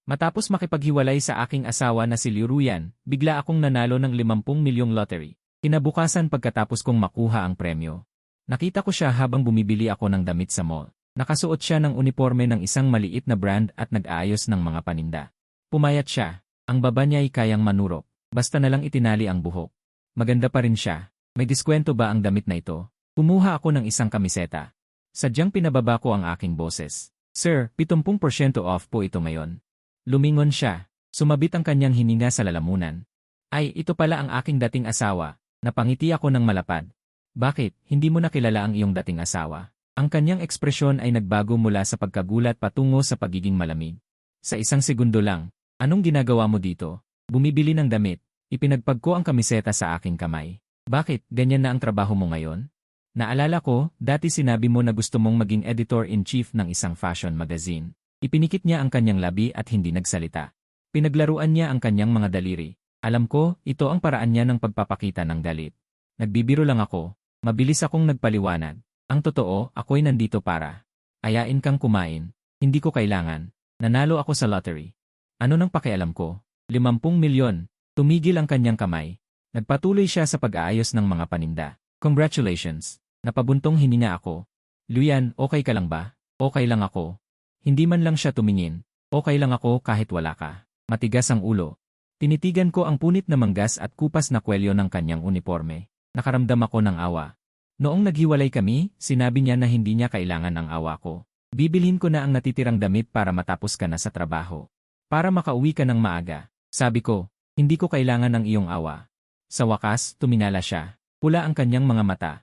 Matapos makipaghiwalay sa aking asawa na si Liu Ruyan, bigla akong nanalo ng 50 milyong lottery. Kinabukasan pagkatapos kong makuha ang premyo. Nakita ko siya habang bumibili ako ng damit sa mall. Nakasuot siya ng uniforme ng isang maliit na brand at nag-aayos ng mga paninda. Pumayat siya. Ang baba niya ay kayang manurok. Basta na lang itinali ang buhok. Maganda pa rin siya. May diskwento ba ang damit na ito? Kumuha ako ng isang kamiseta. Sadyang pinababa ko ang aking boses. Sir, 70% off po ito ngayon. Lumingon siya. Sumabit ang kanyang hininga sa lalamunan. Ay, ito pala ang aking dating asawa. Napangiti ako ng malapad. Bakit, hindi mo nakilala ang iyong dating asawa? Ang kanyang ekspresyon ay nagbago mula sa pagkagulat patungo sa pagiging malamig. Sa isang segundo lang, anong ginagawa mo dito? Bumibili ng damit. Ipinagpag ko ang kamiseta sa aking kamay. Bakit, ganyan na ang trabaho mo ngayon? Naalala ko, dati sinabi mo na gusto mong maging editor-in-chief ng isang fashion magazine. Ipinikit niya ang kanyang labi at hindi nagsalita. Pinaglaruan niya ang kanyang mga daliri. Alam ko, ito ang paraan niya ng pagpapakita ng galit. Nagbibiro lang ako. Mabilis akong nagpaliwanag. Ang totoo, ako'y nandito para. Ayain kang kumain. Hindi ko kailangan. Nanalo ako sa lottery. Ano nang pakialam ko? 50 milyon. Tumigil ang kanyang kamay. Nagpatuloy siya sa pag-aayos ng mga paninda. Congratulations. Napabuntong hininga ako. Luyan, okay ka lang ba? Okay lang ako. Hindi man lang siya tumingin. Okay lang ako kahit wala ka. Matigas ang ulo. Tinitigan ko ang punit na manggas at kupas na kwelyo ng kanyang uniforme. Nakaramdam ako ng awa. Noong naghiwalay kami, sinabi niya na hindi niya kailangan ang awa ko. Bibilhin ko na ang natitirang damit para matapos ka na sa trabaho. Para makauwi ka ng maaga. Sabi ko, hindi ko kailangan ng iyong awa. Sa wakas, tuminala siya. Pula ang kanyang mga mata.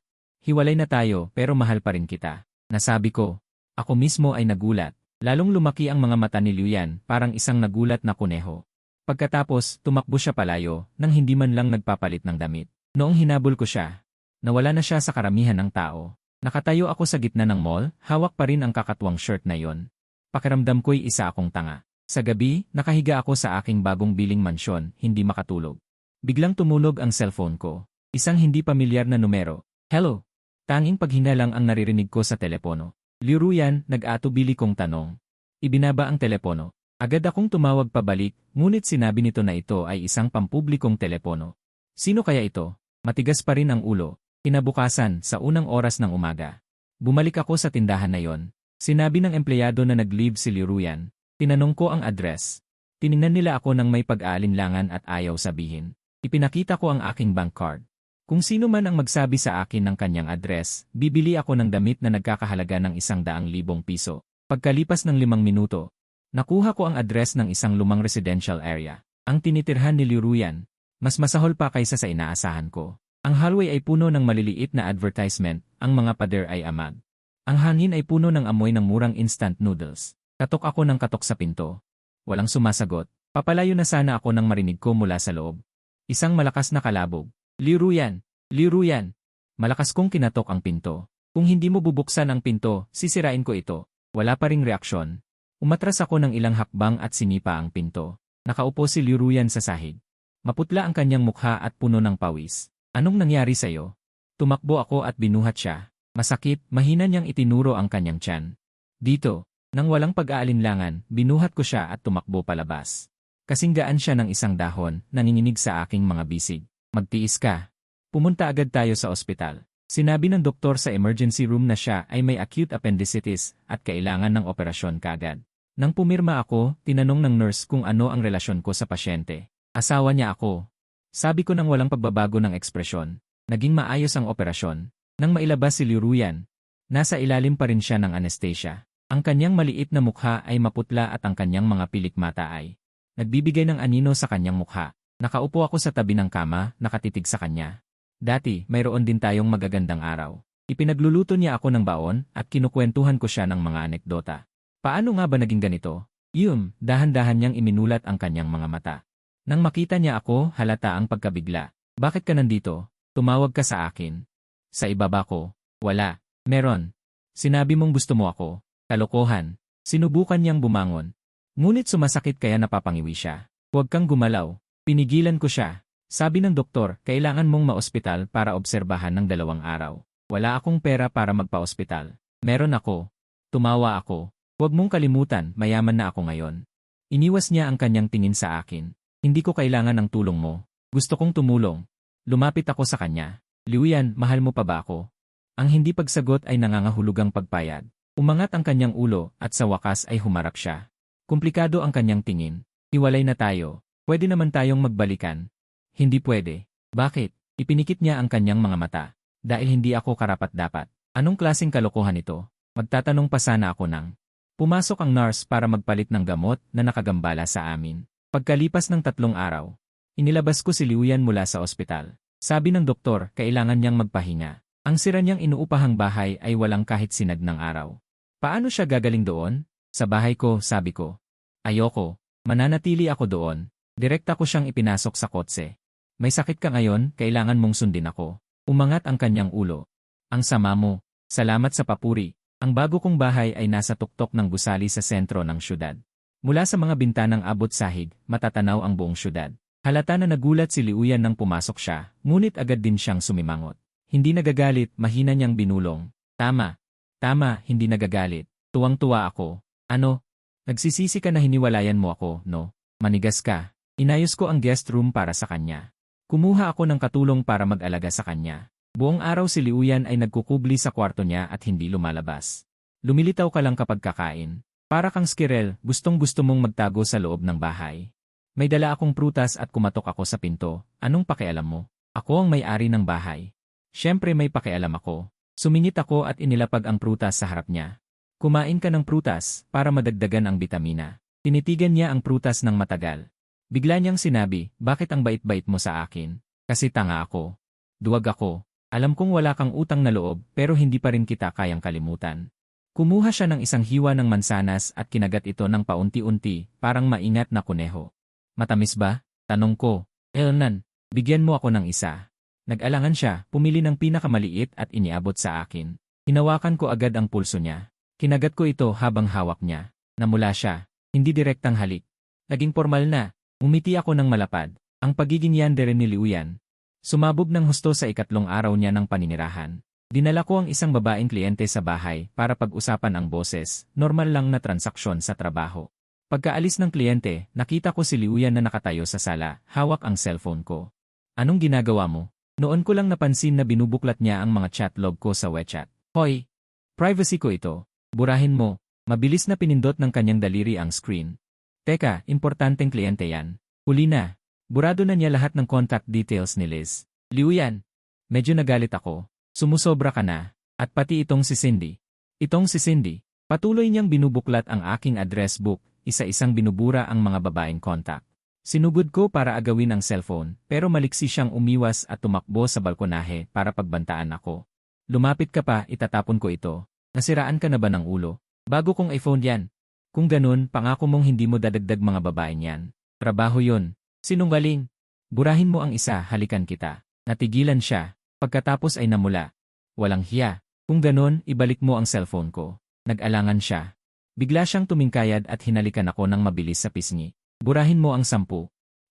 Hiwalay na tayo pero mahal pa rin kita. Nasabi ko. Ako mismo ay nagulat. Lalong lumaki ang mga mata ni Luyan, parang isang nagulat na kuneho. Pagkatapos, tumakbo siya palayo, nang hindi man lang nagpapalit ng damit. Noong hinabol ko siya, nawala na siya sa karamihan ng tao. Nakatayo ako sa gitna ng mall, hawak pa rin ang kakatwang shirt na yon. Pakiramdam ko'y isa akong tanga. Sa gabi, nakahiga ako sa aking bagong biling mansyon, hindi makatulog. Biglang tumulog ang cellphone ko. Isang hindi pamilyar na numero. Hello? Tanging paghinalang ang naririnig ko sa telepono. Liu Ruyan, nag-atubili kong tanong. Ibinaba ang telepono. Agad akong tumawag pabalik, ngunit sinabi nito na ito ay isang pampublikong telepono. Sino kaya ito? Matigas pa rin ang ulo. Kinabukasan, sa unang oras ng umaga. Bumalik ako sa tindahan na yon. Sinabi ng empleyado na nag-leave si Liu Ruyan. Tinanong ko ang address. Tiningnan nila ako ng may pag-aalinlangan at ayaw sabihin. Ipinakita ko ang aking bank card. Kung sino man ang magsabi sa akin ng kanyang address, bibili ako ng damit na nagkakahalaga ng 100,000 piso. Pagkalipas ng 5 minuto, nakuha ko ang address ng isang lumang residential area. Ang tinitirhan ni Liu Ruyan, mas masahol pa kaysa sa inaasahan ko. Ang hallway ay puno ng maliliit na advertisement, ang mga pader ay amag. Ang hangin ay puno ng amoy ng murang instant noodles. Katok ako ng katok sa pinto. Walang sumasagot. Papalayo na sana ako nang marinig ko mula sa loob. Isang malakas na kalabog. Liu Ruyan! Liu Ruyan! Malakas kong kinatok ang pinto. Kung hindi mo bubuksan ang pinto, sisirain ko ito. Wala pa ring reaksyon. Umatras ako ng ilang hakbang at sinipa ang pinto. Nakaupo si Liu Ruyan sa sahig. Maputla ang kanyang mukha at puno ng pawis. Anong nangyari sa'yo? Tumakbo ako at binuhat siya. Masakit, mahina niyang itinuro ang kanyang tiyan. Dito, nang walang pag-aalinlangan, binuhat ko siya at tumakbo palabas. Kasinggaan siya ng isang dahon, nanginginig sa aking mga bisig. Magtiis ka. Pumunta agad tayo sa ospital. Sinabi ng doktor sa emergency room na siya ay may acute appendicitis at kailangan ng operasyon kaagad. Nang pumirma ako, tinanong ng nurse kung ano ang relasyon ko sa pasyente. Asawa niya ako. Sabi ko nang walang pagbabago ng ekspresyon. Naging maayos ang operasyon. Nang mailabas si Liu Ruyan, nasa ilalim pa rin siya ng anesthesia. Ang kanyang maliit na mukha ay maputla at ang kanyang mga pilik mata ay nagbibigay ng anino sa kanyang mukha. Nakaupo ako sa tabi ng kama, nakatitig sa kanya. Dati, mayroon din tayong magagandang araw. Ipinagluluto niya ako ng baon at kinukwentuhan ko siya ng mga anekdota. Paano nga ba naging ganito? Dahan-dahan niyang iminulat ang kanyang mga mata. Nang makita niya ako, halata ang pagkabigla. Bakit ka nandito? Tumawag ka sa akin. Sa ibaba ko. Wala. Meron. Sinabi mong gusto mo ako. Kalokohan. Sinubukan niyang bumangon. Ngunit sumasakit kaya napapangiwi siya. Huwag kang gumalaw. Pinigilan ko siya. Sabi ng doktor, kailangan mong maospital para obserbahan ng 2 araw. Wala akong pera para magpa-ospital. Meron ako. Tumawa ako. Huwag mong kalimutan, mayaman na ako ngayon. Iniwas niya ang kanyang tingin sa akin. Hindi ko kailangan ng tulong mo. Gusto kong tumulong. Lumapit ako sa kanya. Liuyan, mahal mo pa ba ako? Ang hindi pagsagot ay nangangahulugang pagpayag. Umangat ang kanyang ulo at sa wakas ay humarap siya. Komplikado ang kanyang tingin. Hiwalay na tayo. Pwede naman tayong magbalikan. Hindi pwede. Bakit? Ipinikit niya ang kanyang mga mata. Dahil hindi ako karapat-dapat. Anong klaseng kalokohan ito? Magtatanong pa sana ako nang. Pumasok ang nurse para magpalit ng gamot na nakagambala sa amin. Pagkalipas ng 3 araw, inilabas ko si Liuyan mula sa ospital. Sabi ng doktor, kailangan niyang magpahinga. Ang sira niyang inuupahang bahay ay walang kahit sinag ng araw. Paano siya gagaling doon? Sa bahay ko, sabi ko. Ayoko. Mananatili ako doon. Direkta ko siyang ipinasok sa kotse. May sakit ka ngayon, kailangan mong sundin ako. Umangat ang kanyang ulo. Ang sama mo. Salamat sa papuri. Ang bago kong bahay ay nasa tuktok ng gusali sa sentro ng syudad. Mula sa mga bintanang abot sahig, matatanaw ang buong syudad. Halata na nagulat si Liuyan nang pumasok siya, ngunit agad din siyang sumimangot. Hindi nagagalit, mahina niyang binulong. Tama. Tama, hindi nagagalit. Tuwang-tuwa ako. Ano? Nagsisisi ka na hiniwalayan mo ako, no? Manigas ka. Inayos ko ang guest room para sa kanya. Kumuha ako ng katulong para mag-alaga sa kanya. Buong araw si Liuyan ay nagkukubli sa kwarto niya at hindi lumalabas. Lumilitaw ka lang kapag kakain. Para kang squirrel, gustong-gusto mong magtago sa loob ng bahay. May dala akong prutas at kumatok ako sa pinto. Anong pakialam mo? Ako ang may-ari ng bahay. Siyempre may pakialam ako. Sumingit ako at inilapag ang prutas sa harap niya. Kumain ka ng prutas para madagdagan ang bitamina. Tinitigan niya ang prutas ng matagal. Bigla niyang sinabi, bakit ang bait-bait mo sa akin? Kasi tanga ako. Duwag ako. Alam kong wala kang utang na loob pero hindi pa rin kita kayang kalimutan. Kumuha siya ng isang hiwa ng mansanas at kinagat ito ng paunti-unti, parang maingat na kuneho. Matamis ba? Tanong ko. Elnan, bigyan mo ako ng isa. Nag-alangan siya, pumili ng pinakamaliit at iniabot sa akin. Hinawakan ko agad ang pulso niya. Kinagat ko ito habang hawak niya. Namula siya. Hindi direktang halik. Naging formal na. Umiti ako ng malapad. Ang pagiging yandere ni Liuyan. Sumabog ng husto sa 3 araw niya ng paninirahan. Dinala ko ang isang babaeng kliyente sa bahay para pag-usapan ang boses, normal lang na transaksyon sa trabaho. Pagkaalis ng kliyente, nakita ko si Liuyan na nakatayo sa sala, hawak ang cellphone ko. Anong ginagawa mo? Noon ko lang napansin na binubuklat niya ang mga chat log ko sa WeChat. Hoy! Privacy ko ito. Burahin mo. Mabilis na pinindot ng kanyang daliri ang screen. Teka, importanteng kliyente yan. Huli na. Burado na niya lahat ng contact details ni Liz. Liuyan. Medyo nagalit ako. Sumusobra ka na. At pati itong si Cindy. Itong si Cindy. Patuloy niyang binubuklat ang aking address book, isa-isang binubura ang mga babaeng contact. Sinugod ko para agawin ang cellphone, pero maliksi siyang umiwas at tumakbo sa balkonahe para pagbantaan ako. Lumapit ka pa, itatapon ko ito. Nasiraan ka na ba ng ulo? Bago kong iPhone yan. Kung ganun, pangako mong hindi mo dadagdag mga babaeng yan. Trabaho yun. Sinungaling. Burahin mo ang isa, halikan kita. Natigilan siya. Pagkatapos ay namula. Walang hiya. Kung ganun, ibalik mo ang cellphone ko. Nag-alangan siya. Bigla siyang tumingkayad at hinalikan ako ng mabilis sa pisngi. Burahin mo ang 10.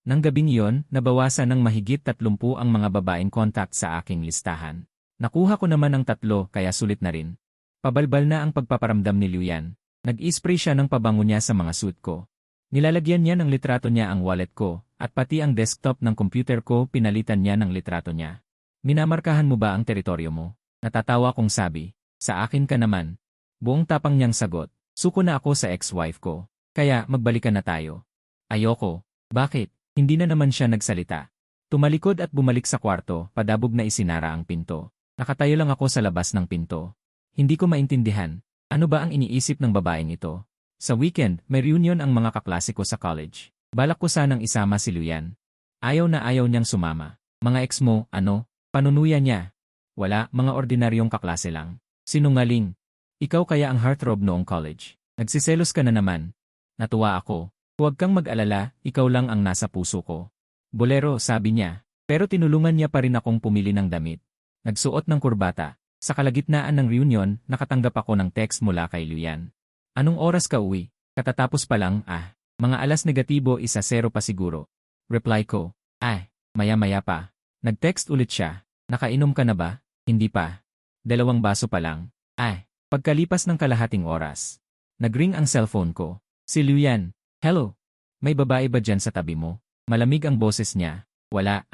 Nang gabing iyon, nabawasan ng mahigit 30 ang mga babaeng contact sa aking listahan. Nakuha ko naman ang 3 kaya sulit na rin. Pabalbal na ang pagpaparamdam ni Liuyan. Nag-spray siya ng pabango niya sa mga suit ko. Nilalagyan niya ng litrato niya ang wallet ko, at pati ang desktop ng computer ko pinalitan niya ng litrato niya. Minamarkahan mo ba ang teritoryo mo? Natatawa kong sabi. Sa akin ka naman. Buong tapang niyang sagot. Suko na ako sa ex-wife ko. Kaya magbalikan na tayo. Ayoko. Bakit? Hindi na naman siya nagsalita. Tumalikod at bumalik sa kwarto, padabog na isinara ang pinto. Nakatayo lang ako sa labas ng pinto. Hindi ko maintindihan. Ano ba ang iniisip ng babaeng ito? Sa weekend, may reunion ang mga kaklase ko sa college. Balak ko sanang isama si Liuyan. Ayaw na ayaw niyang sumama. Mga ex mo, ano? Panunuya niya. Wala, mga ordinaryong kaklase lang. Sinungaling. Ikaw kaya ang heartthrob noong college. Nagsiselos ka na naman. Natuwa ako. Huwag kang mag-alala, ikaw lang ang nasa puso ko. Bolero, sabi niya. Pero tinulungan niya pa rin akong pumili ng damit. Nagsuot ng kurbata. Sa kalagitnaan ng reunion, nakatanggap ako ng text mula kay Liuyan. Anong oras ka uwi? Katatapos pa lang, mga alas negatibo 1-0 pa siguro. Reply ko, maya-maya pa. Nag-text ulit siya. Nakainom ka na ba? Hindi pa. 2 baso pa lang. Pagkalipas ng kalahating oras. Nag-ring ang cellphone ko. Si Liuyan. Hello. May babae ba dyan sa tabi mo? Malamig ang boses niya. Wala,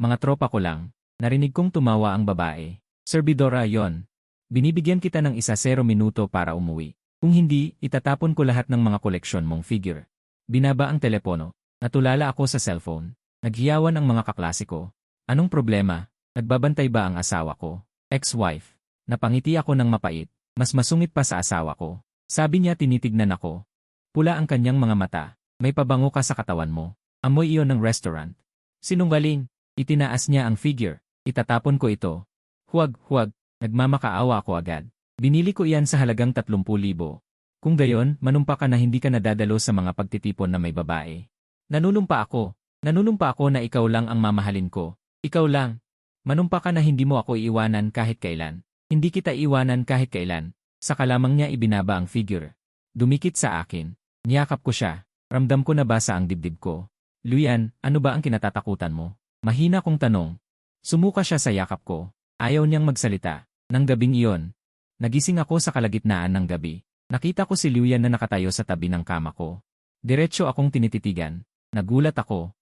Mga tropa ko lang. Narinig kong tumawa ang babae. Servidora yon. Binibigyan kita ng 1-0 minuto para umuwi. Kung hindi, itatapon ko lahat ng mga koleksyon mong figure. Binaba ang telepono. Natulala ako sa cellphone. Naghiyawan ang mga kaklase ko. Anong problema? Nagbabantay ba ang asawa ko? Ex-wife. Napangiti ako ng mapait. Mas masungit pa sa asawa ko. Sabi niya tinitignan ako. Pula ang kanyang mga mata. May pabango ka sa katawan mo. Amoy iyon ng restaurant. Sinungaling. Itinaas niya ang figure. Itatapon ko ito. Huwag. Nagmamakaawa ako agad. Binili ko iyan sa halagang 30,000. Kung gayon, manumpa ka na hindi ka nadadalo sa mga pagtitipon na may babae. Nanunumpa ako na ikaw lang ang mamahalin ko. Ikaw lang. Manumpa ka na hindi mo ako iiwanan kahit kailan. Hindi kita iwanan kahit kailan. Saka lamang niya ibinaba ang figure. Dumikit sa akin. Niyakap ko siya. Ramdam ko na basa ang dibdib ko. Luyan, ano ba ang kinatatakutan mo? Mahina kong tanong. Sumuka siya sa yakap ko. Ayaw niyang magsalita. Nang gabing iyon. Nagising ako sa kalagitnaan ng gabi. Nakita ko si Luyan na nakatayo sa tabi ng kama ko. Diretso akong tinititigan. Nagulat ako.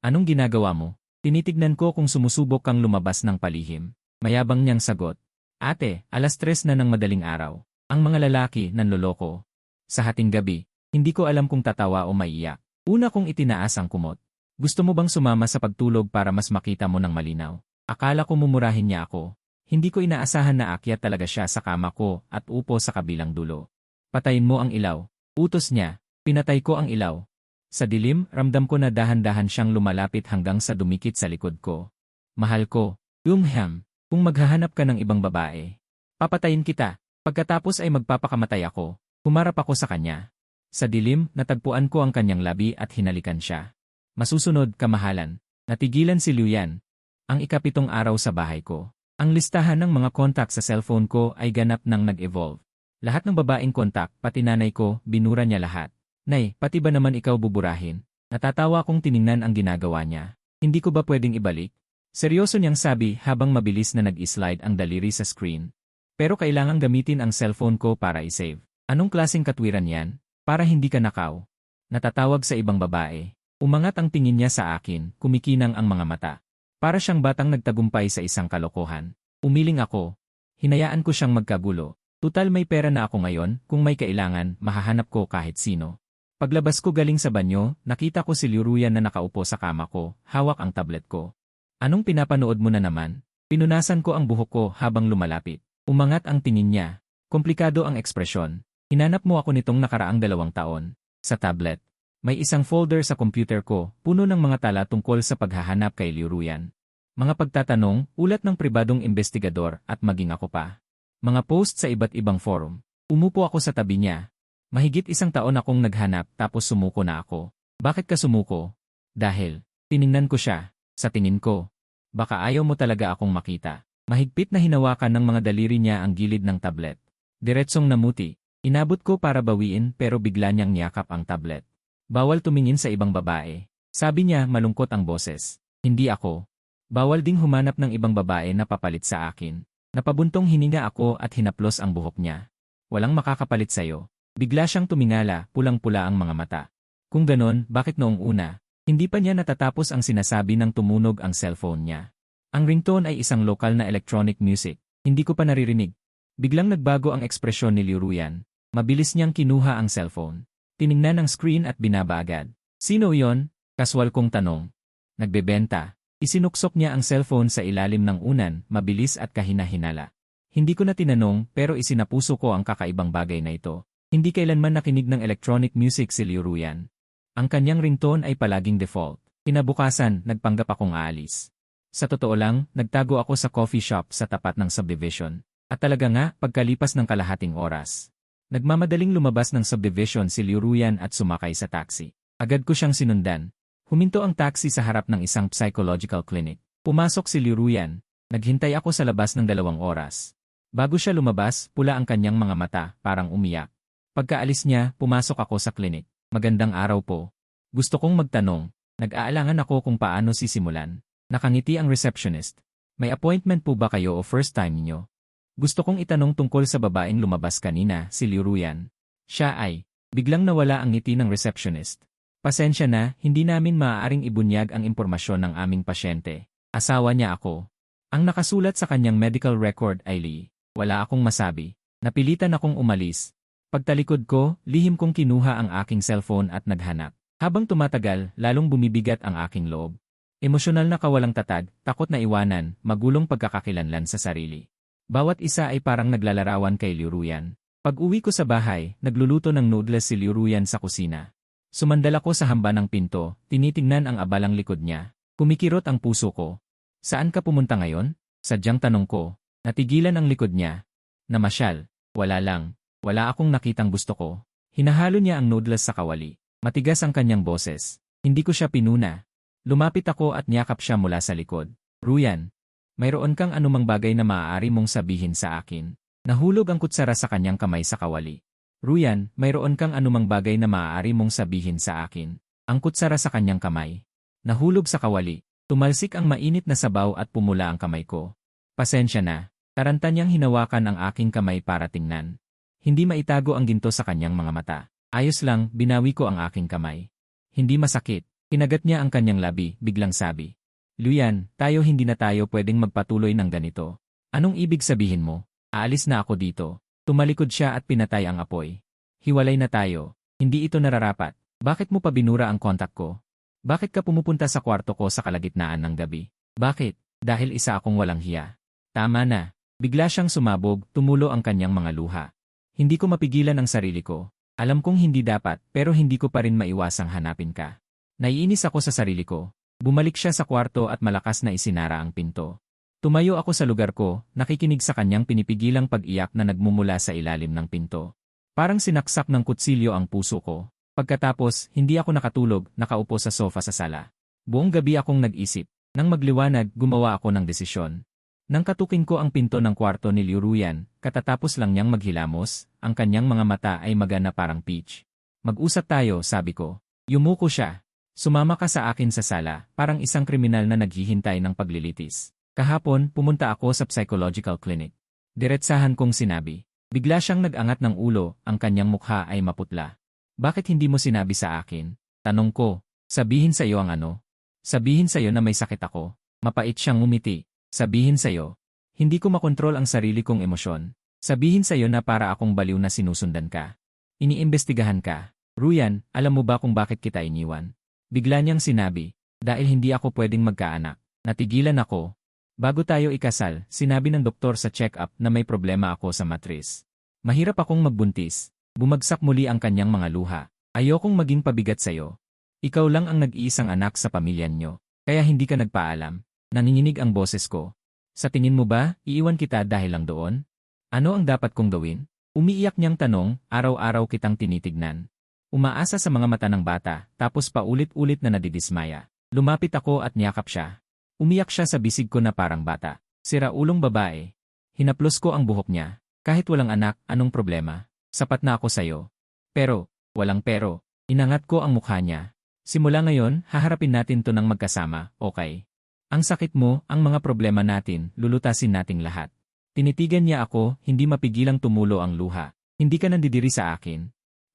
Anong ginagawa mo? Tinitignan ko kung sumusubok kang lumabas ng palihim. Mayabang niyang sagot. Ate, 3:00 na ng madaling araw. Ang mga lalaki nanloloko. Sa hating gabi, hindi ko alam kung tatawa o maiyak. Una kong itinaas ang kumot. Gusto mo bang sumama sa pagtulog para mas makita mo ng malinaw? Akala ko mumurahin niya ako. Hindi ko inaasahan na akyat talaga siya sa kama ko at upo sa kabilang dulo. Patayin mo ang ilaw. Utos niya. Pinatay ko ang ilaw. Sa dilim, ramdam ko na dahan-dahan siyang lumalapit hanggang sa dumikit sa likod ko. Mahal ko. Kung maghahanap ka ng ibang babae, papatayin kita. Pagkatapos ay magpapakamatay ako. Humarap ako sa kanya. Sa dilim, natagpuan ko ang kanyang labi at hinalikan siya. Masusunod, kamahalan. Natigilan si Luyan. Ang 7th araw sa bahay ko. Ang listahan ng mga kontak sa cellphone ko ay ganap nang nag-evolve. Lahat ng babaeng kontak, pati nanay ko, binura niya lahat. Nay, pati ba naman ikaw buburahin? Natatawa kong tiningnan ang ginagawa niya. Hindi ko ba pwedeng ibalik? Seryoso niyang sabi habang mabilis na nag-slide ang daliri sa screen. Pero kailangang gamitin ang cellphone ko para i-save. Anong klaseng katwiran yan? Para hindi ka nakaw. Natatawag sa ibang babae. Umangat ang tingin niya sa akin, kumikinang ang mga mata. Para siyang batang nagtagumpay sa isang kalokohan. Umiling ako. Hinayaan ko siyang magkagulo. Tutal may pera na ako ngayon, kung may kailangan, mahahanap ko kahit sino. Paglabas ko galing sa banyo, nakita ko si Luyan na nakaupo sa kama ko, hawak ang tablet ko. Anong pinapanood mo na naman? Pinunasan ko ang buhok ko habang lumalapit. Umangat ang tingin niya. Komplikado ang ekspresyon. Hinanap mo ako nitong nakaraang 2 taon. Sa tablet. May isang folder sa computer ko, puno ng mga tala tungkol sa paghahanap kay Luyan. Mga pagtatanong, ulat ng pribadong investigador at maging ako pa. Mga post sa iba't ibang forum. Umupo ako sa tabi niya. Mahigit 1 taon akong naghanap tapos sumuko na ako. Bakit ka sumuko? Dahil, tiningnan ko siya. Sa tingin ko, baka ayaw mo talaga akong makita. Mahigpit na hinawakan ng mga daliri niya ang gilid ng tablet. Diretsong namuti. Inabot ko para bawiin pero bigla niyang niyakap ang tablet. Bawal tumingin sa ibang babae. Sabi niya malungkot ang boses. Hindi ako. Bawal ding humanap ng ibang babae na papalit sa akin. Napabuntong hininga ako at hinaplos ang buhok niya. Walang makakapalit sa'yo. Bigla siyang tumingala, pulang-pula ang mga mata. Kung ganon, bakit noong una? Hindi pa niya natatapos ang sinasabi nang tumunog ang cellphone niya. Ang ringtone ay isang lokal na electronic music. Hindi ko pa naririnig. Biglang nagbago ang ekspresyon ni Luyan. Mabilis niyang kinuha ang cellphone. Tiningnan ang screen at binaba agad. Sino yon? Kaswal kong tanong. Nagbebenta. Isinuksok niya ang cellphone sa ilalim ng unan, mabilis at kahina-hinala. Hindi ko na tinanong pero isinapuso ko ang kakaibang bagay na ito. Hindi kailanman nakinig ng electronic music si Luyan. Ang kanyang ringtone ay palaging default. Kinabukasan, nagpanggap akong aalis. Sa totoo lang, nagtago ako sa coffee shop sa tapat ng subdivision. At talaga nga, pagkalipas ng kalahating oras. Nagmamadaling lumabas ng subdivision si Luyan at sumakay sa taxi. Agad ko siyang sinundan. Huminto ang taxi sa harap ng isang psychological clinic. Pumasok si Luyan. Naghintay ako sa labas ng 2 oras. Bago siya lumabas, pula ang kanyang mga mata, parang umiyak. Pagkaalis niya, pumasok ako sa clinic. Magandang araw po. Gusto kong magtanong. Nag-aalangan ako kung paano sisimulan. Nakangiti ang receptionist. May appointment po ba kayo o first time niyo? Gusto kong itanong tungkol sa babaeng lumabas kanina, si Luyan. Siya ay, biglang nawala ang ngiti ng receptionist. Pasensya na, hindi namin maaaring ibunyag ang impormasyon ng aming pasyente. Asawa niya ako. Ang nakasulat sa kanyang medical record ay Lee. Wala akong masabi. Napilitan akong umalis. Pagtalikod ko, lihim kong kinuha ang aking cellphone at naghanap. Habang tumatagal, lalong bumibigat ang aking loob. Emosyonal na kawalang tatag, takot na iwanan, magulong pagkakakilanlan sa sarili. Bawat isa ay parang naglalarawan kay Liuruyan. Pag-uwi ko sa bahay, nagluluto ng noodles si Liuruyan sa kusina. Sumandal ako sa hamba ng pinto, tinitingnan ang abalang likod niya. Kumikirot ang puso ko. Saan ka pumunta ngayon? Sadyang tanong ko. Natigilan ang likod niya. Namasyal. Wala lang. Wala akong nakitang gusto ko. Hinahalo niya ang noodles sa kawali. Matigas ang kanyang boses. Hindi ko siya pinuna. Lumapit ako at niyakap siya mula sa likod. Ruyan, mayroon kang anumang bagay na maaari mong sabihin sa akin. Nahulog ang kutsara sa kanyang kamay sa kawali. Ruyan, mayroon kang anumang bagay na maaari mong sabihin sa akin. Ang kutsara sa kanyang kamay. Nahulog sa kawali. Tumalsik ang mainit na sabaw at pumula ang kamay ko. Pasensya na. Taranta niyang hinawakan ang aking kamay para tingnan. Hindi maitago ang ginto sa kanyang mga mata. Ayos lang, binawi ko ang aking kamay. Hindi masakit. Kinagat niya ang kanyang labi, biglang sabi. Luyan, hindi na tayo pwedeng magpatuloy ng ganito. Anong ibig sabihin mo? Aalis na ako dito. Tumalikod siya at pinatay ang apoy. Hiwalay na tayo. Hindi ito nararapat. Bakit mo pa binura ang kontak ko? Bakit ka pumupunta sa kwarto ko sa kalagitnaan ng gabi? Bakit? Dahil isa akong walang hiya. Tama na. Bigla siyang sumabog, tumulo ang kanyang mga luha. Hindi ko mapigilan ang sarili ko. Alam kong hindi dapat, pero hindi ko pa rin maiwasang hanapin ka. Naiinis ako sa sarili ko. Bumalik siya sa kwarto at malakas na isinara ang pinto. Tumayo ako sa lugar ko, nakikinig sa kanyang pinipigilang pag-iyak na nagmumula sa ilalim ng pinto. Parang sinaksak ng kutsilyo ang puso ko. Pagkatapos, hindi ako nakatulog, nakaupo sa sofa sa sala. Buong gabi akong nag-isip. Nang magliwanag, gumawa ako ng desisyon. Nang katukin ko ang pinto ng kwarto ni Liuruyan, katatapos lang niyang maghilamos, ang kanyang mga mata ay magana parang peach. Mag-usap tayo, sabi ko. Yumuko siya. Sumama ka sa akin sa sala, parang isang kriminal na naghihintay ng paglilitis. Kahapon, pumunta ako sa psychological clinic. Diretsahan kong sinabi. Bigla siyang nag-angat ng ulo, ang kanyang mukha ay maputla. Bakit hindi mo sinabi sa akin? Tanong ko. Sabihin sa iyo ang ano? Sabihin sa iyo na may sakit ako. Mapait siyang ngumiti. Sabihin sa iyo. Hindi ko makontrol ang sarili kong emosyon. Sabihin sa iyo na para akong baliw na sinusundan ka. Iniimbestigahan ka. Ruyan, alam mo ba kung bakit kita iniwan? Bigla niyang sinabi, dahil hindi ako pwedeng magkaanak. Natigilan ako. Bago tayo ikasal, sinabi ng doktor sa check-up na may problema ako sa matris. Mahirap akong magbuntis. Bumagsak muli ang kanyang mga luha. Ayokong maging pabigat sa'yo. Ikaw lang ang nag-iisang anak sa pamilya niyo, kaya hindi ka nagpaalam. Nanginginig ang boses ko. Sa tingin mo ba, iiwan kita dahil lang doon? Ano ang dapat kong gawin? Umiiyak niyang tanong, araw-araw kitang tinitignan. Umaasa sa mga mata ng bata, tapos paulit-ulit na nadidismaya. Lumapit ako at niyakap siya. Umiyak siya sa bisig ko na parang bata. Siraulong babae. Hinaplos ko ang buhok niya. Kahit walang anak, anong problema? Sapat na ako sa'yo. Pero, walang pero. Inangat ko ang mukha niya. Simula ngayon, haharapin natin to ng magkasama, okay? Ang sakit mo, ang mga problema natin, lulutasin nating lahat. Tinitigan niya ako, hindi mapigilang tumulo ang luha. Hindi ka nandidiri sa akin.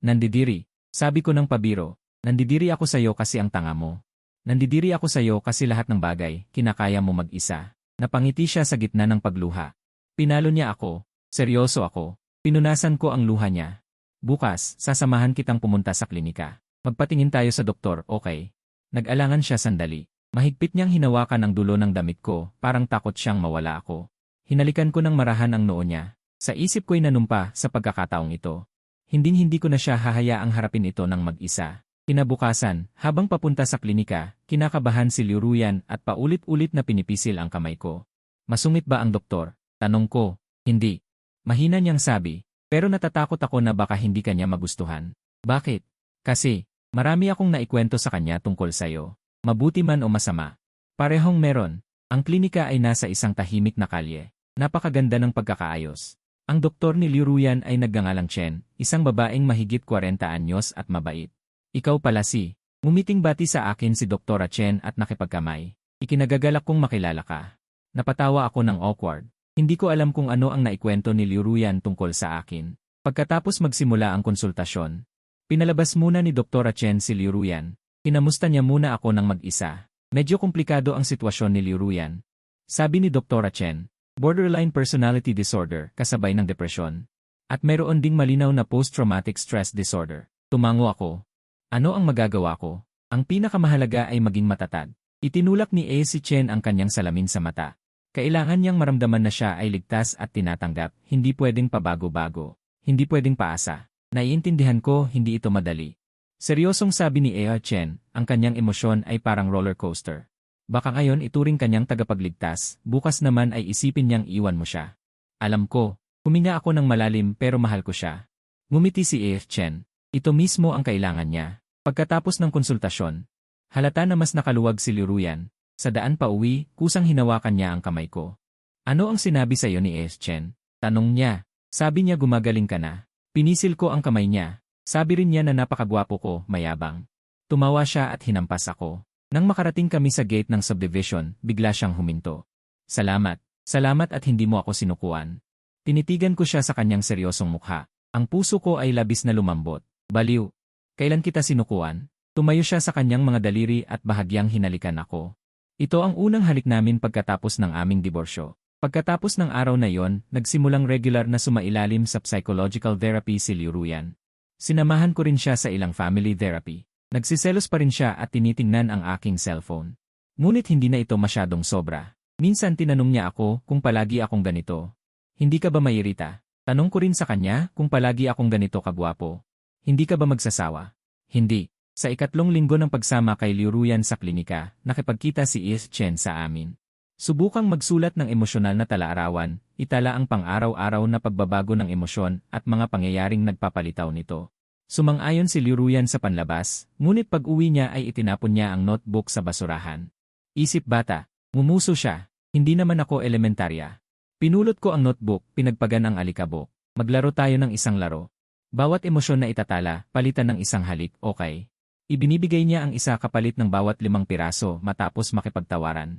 Nandidiri. Sabi ko ng pabiro, nandidiri ako sa'yo kasi ang tanga mo. Nandidiri ako sa'yo kasi lahat ng bagay, kinakaya mo mag-isa. Napangiti siya sa gitna ng pagluha. Pinalo niya ako. Seryoso ako. Pinunasan ko ang luha niya. Bukas, sasamahan kitang pumunta sa klinika. Magpatingin tayo sa doktor, okay? Nag-alangan siya sandali. Mahigpit niyang hinawakan ang dulo ng damit ko, parang takot siyang mawala ako. Hinalikan ko ng marahan ang noo niya. Sa isip ko'y nanumpa sa pagkakataong ito. Hinding-hindi ko na siya hahayaang harapin ito ng mag-isa. Kinabukasan, habang papunta sa klinika, kinakabahan si Liuruyan at paulit-ulit na pinipisil ang kamay ko. Masungit ba ang doktor? Tanong ko. Hindi. Mahina niyang sabi, pero natatakot ako na baka hindi kanya magustuhan. Bakit? Kasi, marami akong naikwento sa kanya tungkol sa'yo. Mabuti man o masama. Parehong meron. Ang klinika ay nasa isang tahimik na kalye. Napakaganda ng pagkakaayos. Ang doktor ni Liuruyan ay nagngangalang Chen, isang babaeng mahigit 40 anyos at mabait. Ikaw pala si. Ngumiting bati sa akin si Doktora Chen at nakipagkamay. Ikinagagalak kong makilala ka. Napatawa ako ng awkward. Hindi ko alam kung ano ang naikwento ni Liuruyan tungkol sa akin. Pagkatapos magsimula ang konsultasyon, pinalabas muna ni Doktora Chen si Liuruyan. Kinamusta niya muna ako ng mag-isa. Medyo komplikado ang sitwasyon ni Liu Ruyan. Sabi ni Dr. Chen, borderline personality disorder kasabay ng depresyon. At meron ding malinaw na post-traumatic stress disorder. Tumango ako. Ano ang magagawa ko? Ang pinakamahalaga ay maging matatag. Itinulak ni A. si Chen ang kanyang salamin sa mata. Kailangan niyang maramdaman na siya ay ligtas at tinatanggap, hindi pwedeng pabago-bago. Hindi pwedeng paasa. Naiintindihan ko, hindi ito madali. Seryosong sabi ni A. Chen, ang kanyang emosyon ay parang roller coaster. Baka ngayon ituring kanyang tagapagligtas, bukas naman ay isipin niyang iwan mo siya. Alam ko, huminga ako ng malalim pero mahal ko siya. Ngumiti si A. Chen. Ito mismo ang kailangan niya. Pagkatapos ng konsultasyon, halata na mas nakaluwag si Liu Ruyan. Sa daan pa uwi, kusang hinawakan niya ang kamay ko. Ano ang sinabi sa iyo ni A. Chen? Tanong niya. Sabi niya gumagaling ka na. Pinisil ko ang kamay niya. Sabi rin niya na napakagwapo ko, mayabang. Tumawa siya at hinampas ako. Nang makarating kami sa gate ng subdivision, bigla siyang huminto. Salamat. Salamat at hindi mo ako sinukuan. Tinitigan ko siya sa kanyang seryosong mukha. Ang puso ko ay labis na lumambot. Baliw. Kailan kita sinukuan? Tumayo siya sa kanyang mga daliri at bahagyang hinalikan ako. Ito ang unang halik namin pagkatapos ng aming diborsyo. Pagkatapos ng araw na yon, nagsimulang regular na sumailalim sa psychological therapy si Liu Ruyan. Sinamahan ko rin siya sa ilang family therapy. Nagsiselos pa rin siya at tinitingnan ang aking cellphone. Ngunit hindi na ito masyadong sobra. Minsan tinanong niya ako kung palagi akong ganito. Hindi ka ba mairita? Tanong ko rin sa kanya kung palagi akong ganito kagwapo. Hindi ka ba magsasawa? Hindi. Sa ikatlong linggo ng pagsama kay Liu Ruyan sa klinika, nakipagkita si A. Chen sa amin. Subukang magsulat ng emosyonal na tala-arawan, itala ang pang-araw-araw na pagbabago ng emosyon at mga pangyayaring nagpapalitaw nito. Sumang-ayon si Liu Ruyan sa panlabas, ngunit pag-uwi niya ay itinapon niya ang notebook sa basurahan. Isip bata, ngumuso siya, hindi naman ako elementarya. Pinulot ko ang notebook, pinagpagan ang alikabok. Maglaro tayo ng isang laro. Bawat emosyon na itatala, palitan ng isang halik, okay? Ibinibigay niya ang isa kapalit ng bawat 5 piraso matapos makipagtawaran.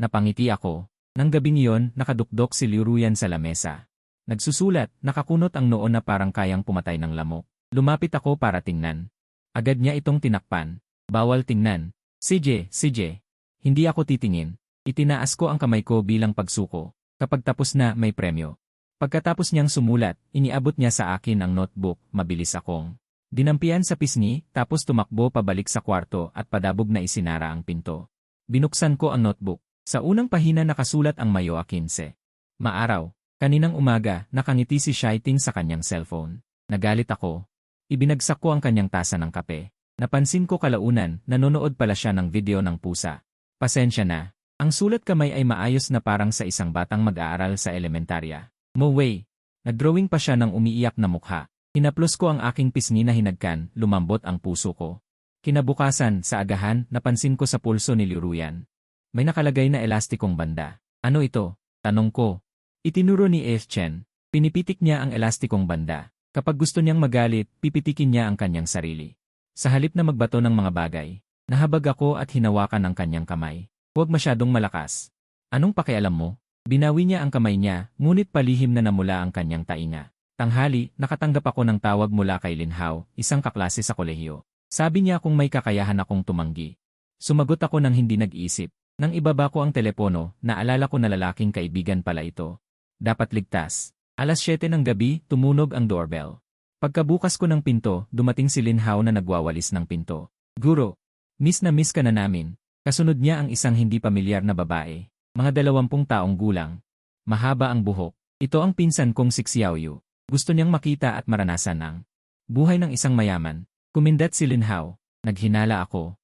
Napangiti ako. Nang gabing iyon, nakadukdok si Liu Ruyan sa lamesa. Nagsusulat, nakakunot ang noo na parang kayang pumatay ng lamok. Lumapit ako para tingnan. Agad niya itong tinakpan. Bawal tingnan. CJ. Hindi ako titingin. Itinaas ko ang kamay ko bilang pagsuko. Kapag tapos na, may premyo. Pagkatapos niyang sumulat, iniabot niya sa akin ang notebook, mabilis akong dinampian sa pisngi, tapos tumakbo pabalik sa kwarto at padabog na isinara ang pinto. Binuksan ko ang notebook. Sa unang pahina nakasulat ang Mayo 15. Maaraw. Kaninang umaga, nakangiti si Shaiting sa kanyang cellphone. Nagalit ako. Ibinagsak ko ang kanyang tasa ng kape. Napansin ko kalaunan, nanonood pala siya ng video ng pusa. Pasensya na. Ang sulat kamay ay maayos na parang sa isang batang mag-aaral sa elementarya. Mo way. Nagdrawing pa siya ng umiiyak na mukha. Hinaplos ko ang aking pisngi na hinagkan, lumambot ang puso ko. Kinabukasan, sa agahan, napansin ko sa pulso ni Liu Ruyan. May nakalagay na elastikong banda. Ano ito? Tanong ko. Itinuro ni A. Chen. Pinipitik niya ang elastikong banda. Kapag gusto niyang magalit, pipitikin niya ang kanyang sarili. Sa halip na magbato ng mga bagay, nahabag ako at hinawakan ang kanyang kamay. Huwag masyadong malakas. Anong pakialam mo? Binawi niya ang kamay niya, ngunit palihim na namula ang kanyang tainga. Tanghali, nakatanggap ako ng tawag mula kay Lin Hao, isang kaklase sa kolehiyo. Sabi niya kung may kakayahan akong tumanggi. Sumagot ako nang hindi nag-isip. Nang ibaba ko ang telepono, naalala ko na lalaking kaibigan pala ito. Dapat ligtas. 7:00 ng gabi, tumunog ang doorbell. Pagkabukas ko ng pinto, dumating si Lin Hao na nagwawalis ng pinto. Guro, miss na miss ka na namin. Kasunod niya ang isang hindi pamilyar na babae. Mga 20 taong gulang. Mahaba ang buhok. Ito ang pinsan kong si Xiaoyu. Gusto niyang makita at maranasan ang buhay ng isang mayaman. Kumindat si Lin Hao. Naghinala ako.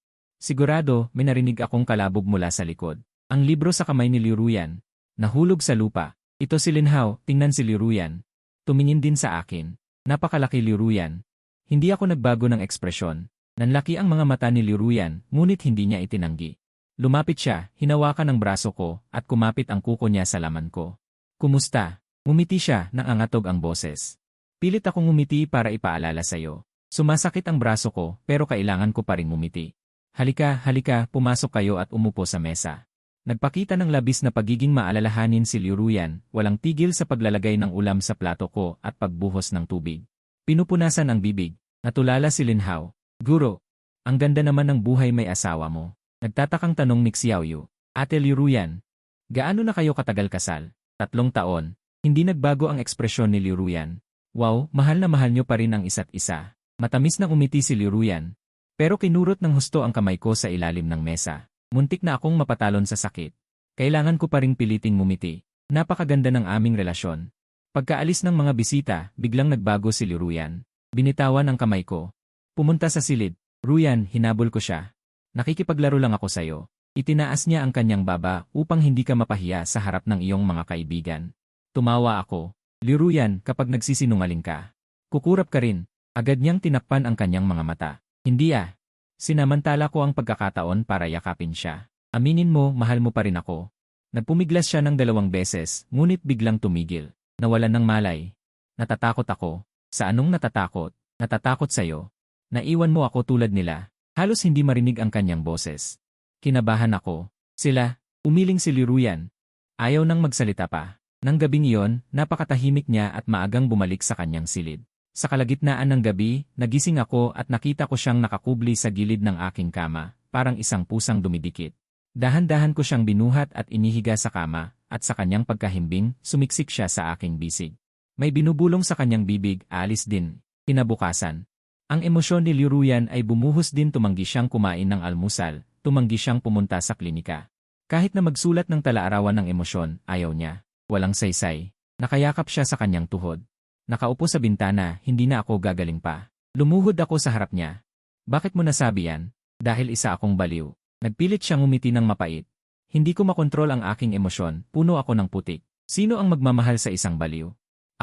Sigurado, may narinig akong kalabog mula sa likod. Ang libro sa kamay ni Liu Ruyan. Nahulog sa lupa. Ito si Lin Hao, tingnan si Liu Ruyan. Tumingin din sa akin. Napakalaki Liu Ruyan. Hindi ako nagbago ng ekspresyon. Nanlaki ang mga mata ni Liu Ruyan, ngunit hindi niya itinanggi. Lumapit siya, hinawakan ang braso ko, at kumapit ang kuko niya sa laman ko. Kumusta? Ngumiti siya, nang angatog ang boses. Pilit akong ngumiti para ipaalala sa'yo. Sumasakit ang braso ko, pero kailangan ko pa rin ngumiti. Halika, pumasok kayo at umupo sa mesa. Nagpakita ng labis na pagiging maalalahanin si Liu Ruyan, walang tigil sa paglalagay ng ulam sa plato ko at pagbuhos ng tubig. Pinupunasan ang bibig. Natulala si Lin Hao. Guro, Ang ganda naman ng buhay may asawa mo. Nagtatakang tanong ni Xiaoyu. Ate Liruyan, gaano na kayo katagal kasal? 3 taon. Hindi nagbago ang ekspresyon ni Liruyan. Wow, mahal na mahal niyo pa rin ang isa't isa. Matamis na umiti si Liruyan. Pero kinurot ng husto ang kamay ko sa ilalim ng mesa. Muntik na akong mapatalon sa sakit. Kailangan ko pa ring piliting mumiti. Napakaganda ng aming relasyon. Pagkaalis ng mga bisita, biglang nagbago si Liruyan. Binitawan ang kamay ko. Pumunta sa silid. Ruyan, hinabol ko siya. Nakikipaglaro lang ako sa'yo. Itinaas niya ang kanyang baba upang hindi ka mapahiya sa harap ng iyong mga kaibigan. Tumawa ako. Liruyan, kapag nagsisinungaling ka, kukurap ka rin. Agad niyang tinakpan ang kanyang mga mata. Hindi ah. Sinamantala ko ang pagkakataon para yakapin siya. Aminin mo, mahal mo pa rin ako. Nagpumiglas siya ng 2 beses, ngunit biglang tumigil. Nawalan ng malay. Natatakot ako. Sa anong natatakot? Natatakot sa'yo. Naiwan mo ako tulad nila. Halos hindi marinig ang kanyang boses. Kinabahan ako. Sila, umiling si Liruyan. Ayaw nang magsalita pa. Nang gabing iyon, napakatahimik niya at maagang bumalik sa kanyang silid. Sa kalagitnaan ng gabi, nagising ako at nakita ko siyang nakakubli sa gilid ng aking kama, parang isang pusang dumidikit. Dahan-dahan ko siyang binuhat at inihiga sa kama, at sa kanyang pagkahimbing, sumiksik siya sa aking bisig. May binubulong sa kanyang bibig, alis din. Kinabukasan. Ang emosyon ni Liruyan ay bumuhos din, tumanggi siyang kumain ng almusal, tumanggi siyang pumunta sa klinika. Kahit na magsulat ng talaarawan ng emosyon, ayaw niya. Walang saysay. Nakayakap siya sa kanyang tuhod. Nakaupo sa bintana, hindi na ako gagaling pa. Lumuhod ako sa harap niya. Bakit mo nasabi yan? Dahil isa akong baliw. Nagpilit siyang umiti ng mapait. Hindi ko makontrol ang aking emosyon, puno ako ng putik. Sino ang magmamahal sa isang baliw?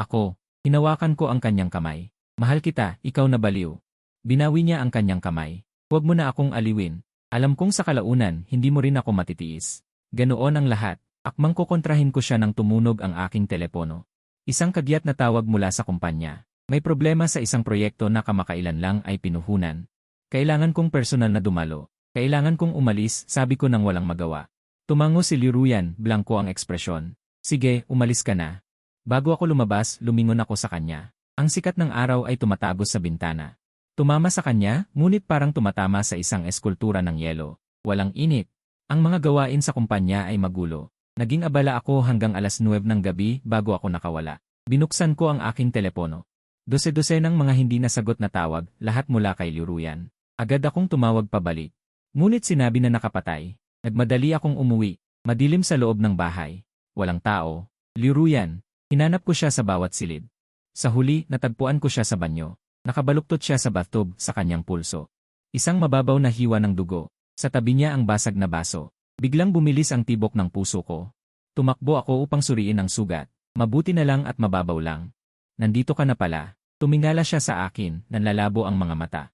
Ako. Hinawakan ko ang kanyang kamay. Mahal kita, ikaw na baliw. Binawi niya ang kanyang kamay. Huwag mo na akong aliwin. Alam kong sa kalaunan, hindi mo rin ako matitiis. Ganoon ang lahat. Akmang kukontrahin ko siya nang tumunog ang aking telepono. Isang kagyat na tawag mula sa kumpanya. May problema sa isang proyekto na kamakailan lang ay pinuhunan. Kailangan kong personal na dumalo. Kailangan kong umalis, sabi ko nang walang magawa. Tumango si Liruyan, blangko ang ekspresyon. Sige, umalis ka na. Bago ako lumabas, lumingon ako sa kanya. Ang sikat ng araw ay tumatagos sa bintana. Tumama sa kanya, ngunit parang tumatama sa isang eskultura ng yelo. Walang init. Ang mga gawain sa kumpanya ay magulo. Naging abala ako hanggang 9:00 ng gabi bago ako nakawala. Binuksan ko ang aking telepono. Dose-dosenang mga hindi nasagot na tawag, lahat mula kay Liruyan. Agad akong tumawag pabalik. Ngunit sinabi na nakapatay. Nagmadali akong umuwi. Madilim sa loob ng bahay. Walang tao. Liruyan. Hinanap ko siya sa bawat silid. Sa huli, natagpuan ko siya sa banyo. Nakabaluktot siya sa bathtub sa kanyang pulso. Isang mababaw na hiwa ng dugo. Sa tabi niya ang basag na baso. Biglang bumilis ang tibok ng puso ko. Tumakbo ako upang suriin ang sugat. Mabuti na lang at mababaw lang. Nandito ka na pala. Tumingala siya sa akin, nanlalabo ang mga mata.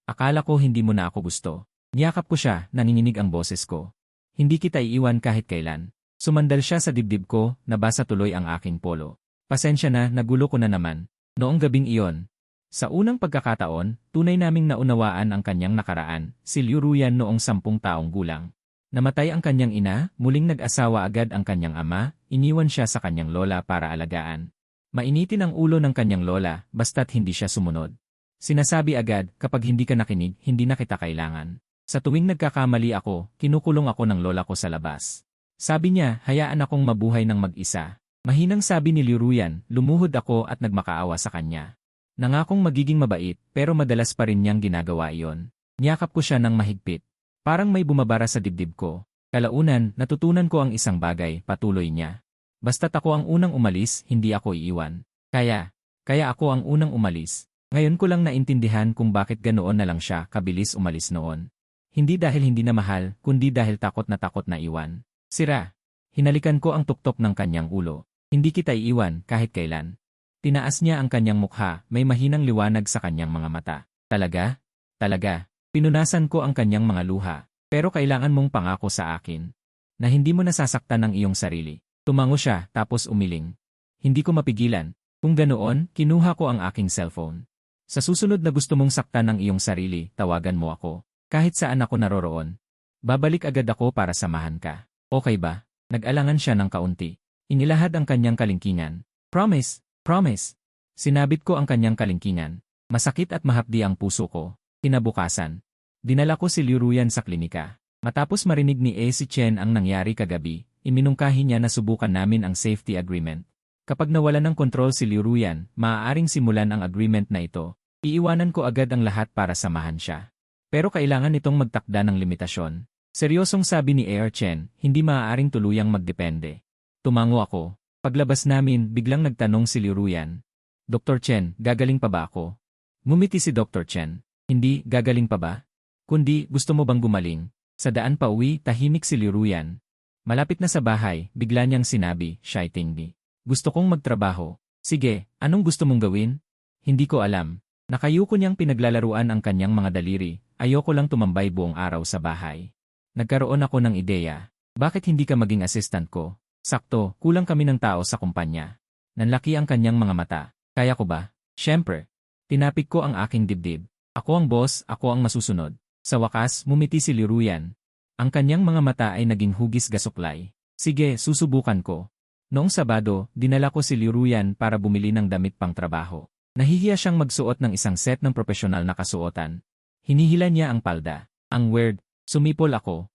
Akala ko hindi mo na ako gusto. Niyakap ko siya, nanginginig ang boses ko. Hindi kita iiwan kahit kailan. Sumandal siya sa dibdib ko, nabasa tuloy ang aking polo. Pasensya na, nagulo ko na naman. Noong gabing iyon. Sa unang pagkakataon, tunay naming naunawaan ang kanyang nakaraan, si Liruyan noong 10 taong gulang. Namatay ang kanyang ina, muling nag-asawa agad ang kanyang ama, iniwan siya sa kanyang lola para alagaan. Mainitin ang ulo ng kanyang lola, basta't hindi siya sumunod. Sinasabi agad, kapag hindi ka nakinig, hindi na kita kailangan. Sa tuwing nagkakamali ako, kinukulong ako ng lola ko sa labas. Sabi niya, hayaan akong mabuhay ng mag-isa. Mahinang sabi ni Liruyan, lumuhod ako at nagmakaawa sa kanya. Nangakong magiging mabait, pero madalas pa rin niyang ginagawa iyon. Niyakap ko siya ng mahigpit. Parang may bumabara sa dibdib ko. Kalaunan, natutunan ko ang isang bagay, patuloy niya. Basta't ako ang unang umalis, hindi ako iiwan. Kaya ako ang unang umalis. Ngayon ko lang naintindihan kung bakit ganoon na lang siya kabilis umalis noon. Hindi dahil hindi na mahal, kundi dahil takot na iwan. Sira. Hinalikan ko ang tuktok ng kanyang ulo. Hindi kita iiwan kahit kailan. Tinaas niya ang kanyang mukha, may mahinang liwanag sa kanyang mga mata. Talaga? Talaga. Pinunasan ko ang kanyang mga luha. Pero kailangan mong pangako sa akin na hindi mo nasasaktan ang iyong sarili. Tumango siya, tapos umiling. Hindi ko mapigilan. Kung ganoon, kinuha ko ang aking cellphone. Sa susunod na gusto mong saktan ang iyong sarili, tawagan mo ako. Kahit saan ako naroroon. Babalik agad ako para samahan ka. Okay ba? Nag-alangan siya ng kaunti. Inilahad ang kanyang kalingkingan. Promise. Promise. Sinabit ko ang kanyang kalingkingan. Masakit at mahapdi ang puso ko. Kinabukasan. Dinala ko si Liu Ruyan sa klinika. Matapos marinig ni si Chen ang nangyari kagabi, iminungkahi niya na subukan namin ang safety agreement. Kapag nawala ng kontrol si Liu Ruyan, maaaring simulan ang agreement na ito. Iiwanan ko agad ang lahat para samahan siya. Pero kailangan itong magtakda ng limitasyon. Seryosong sabi ni Chen, hindi maaaring tuluyang magdepende. Tumango ako. Paglabas namin, biglang nagtanong si Liu Ruyan. Dr. Chen, gagaling pa ba ako? Ngumiti si Dr. Chen. Hindi, gagaling pa ba? Kundi, gusto mo bang gumaling? Sa daan pa uwi, tahimik si Liu Ruyan. Malapit na sa bahay, bigla niyang sinabi, Shai Tingbi. Gusto kong magtrabaho. Sige, anong gusto mong gawin? Hindi ko alam. Nakayuko niyang pinaglalaruan ang kanyang mga daliri, ayoko lang tumambay buong araw sa bahay. Nagkaroon ako ng ideya. Bakit hindi ka maging assistant ko? Sakto, kulang kami ng tao sa kumpanya. Nanlaki ang kanyang mga mata. Kaya ko ba? Siyempre. Tinapik ko ang aking dibdib. Ako ang boss, ako ang masusunod. Sa wakas, mumiti si Liu Ruyan. Ang kanyang mga mata ay naging hugis gasuklay. Sige, susubukan ko. Noong Sabado, dinala ko si Liu Ruyan para bumili ng damit pang trabaho. Nahihiya siyang magsuot ng isang set ng profesional na kasuotan. Hinihila niya ang palda. Ang weird. Sumipol ako.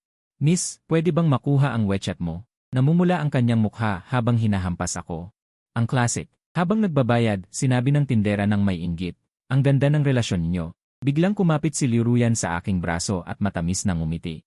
Miss, pwede bang makuha ang wechat mo? Namumula ang kanyang mukha habang hinahampas ako. Ang classic. Habang nagbabayad, sinabi ng tindera ng may inggit. Ang ganda ng relasyon ninyo. Biglang kumapit si Liu Ruyan sa aking braso at matamis na ngumiti.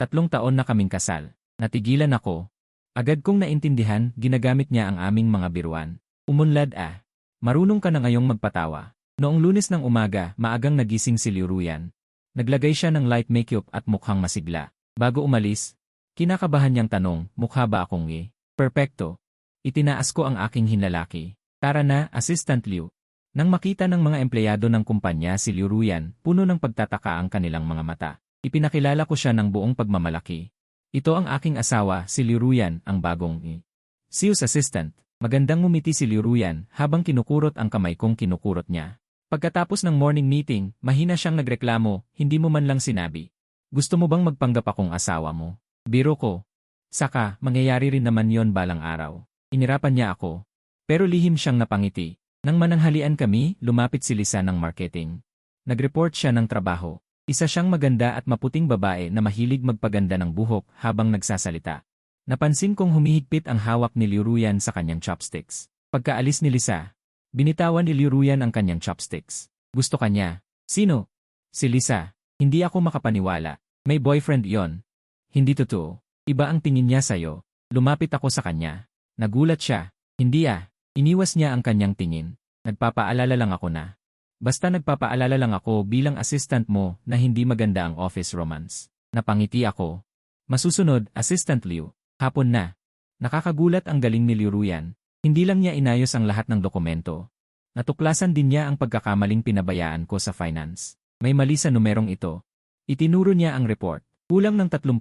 3 taon na kaming kasal. Natigilan ako. Agad kong naintindihan, ginagamit niya ang aming mga biruan. Umunlad ah. Marunong ka na ngayong magpatawa. Noong Lunes ng umaga, maagang nagising si Liu Ruyan. Naglagay siya ng light makeup at mukhang masigla. Bago umalis, kinakabahan niyang tanong, mukha ba akong Perpekto. Itinaas ko ang aking hinlalaki. Tara na, Assistant Liu. Nang makita ng mga empleyado ng kumpanya si Liu Ruyan, puno ng pagtataka ang kanilang mga mata. Ipinakilala ko siya ng buong pagmamalaki. Ito ang aking asawa, si Liu Ruyan, ang bagong sales assistant. Magandang ngumiti si Liu Ruyan habang kinukurot ang kamay kong kinukurot niya. Pagkatapos ng morning meeting, mahina siyang nagreklamo, hindi mo man lang sinabi. Gusto mo bang magpanggap akong asawa mo? Biro ko. Saka, mangyayari rin naman yon balang araw. Inirapan niya ako. Pero lihim siyang napangiti. Nang mananghalian kami, lumapit si Lisa ng marketing. Nag-report siya ng trabaho. Isa siyang maganda at maputing babae na mahilig magpaganda ng buhok habang nagsasalita. Napansin kong humihigpit ang hawak ni Liu Ruyan sa kanyang chopsticks. Pagkaalis ni Lisa, binitawan ni Liu Ruyan ang kanyang chopsticks. Gusto ka niya. Sino? Si Lisa. Hindi ako makapaniwala. May boyfriend yon. Hindi totoo. Iba ang tingin niya sa'yo. Lumapit ako sa kanya. Nagulat siya. Hindi ah. Iniwas niya ang kanyang tingin. Nagpapaalala lang ako na. Basta nagpapaalala lang ako bilang assistant mo na hindi maganda ang office romance. Napangiti ako. Masusunod, Assistant Liu. Hapon na. Nakakagulat ang galing ni Liu Ruyan. Hindi lang niya inayos ang lahat ng dokumento. Natuklasan din niya ang pagkakamaling pinabayaan ko sa finance. May mali sa numerong ito. Itinuro niya ang report. Kulang ng 30,000.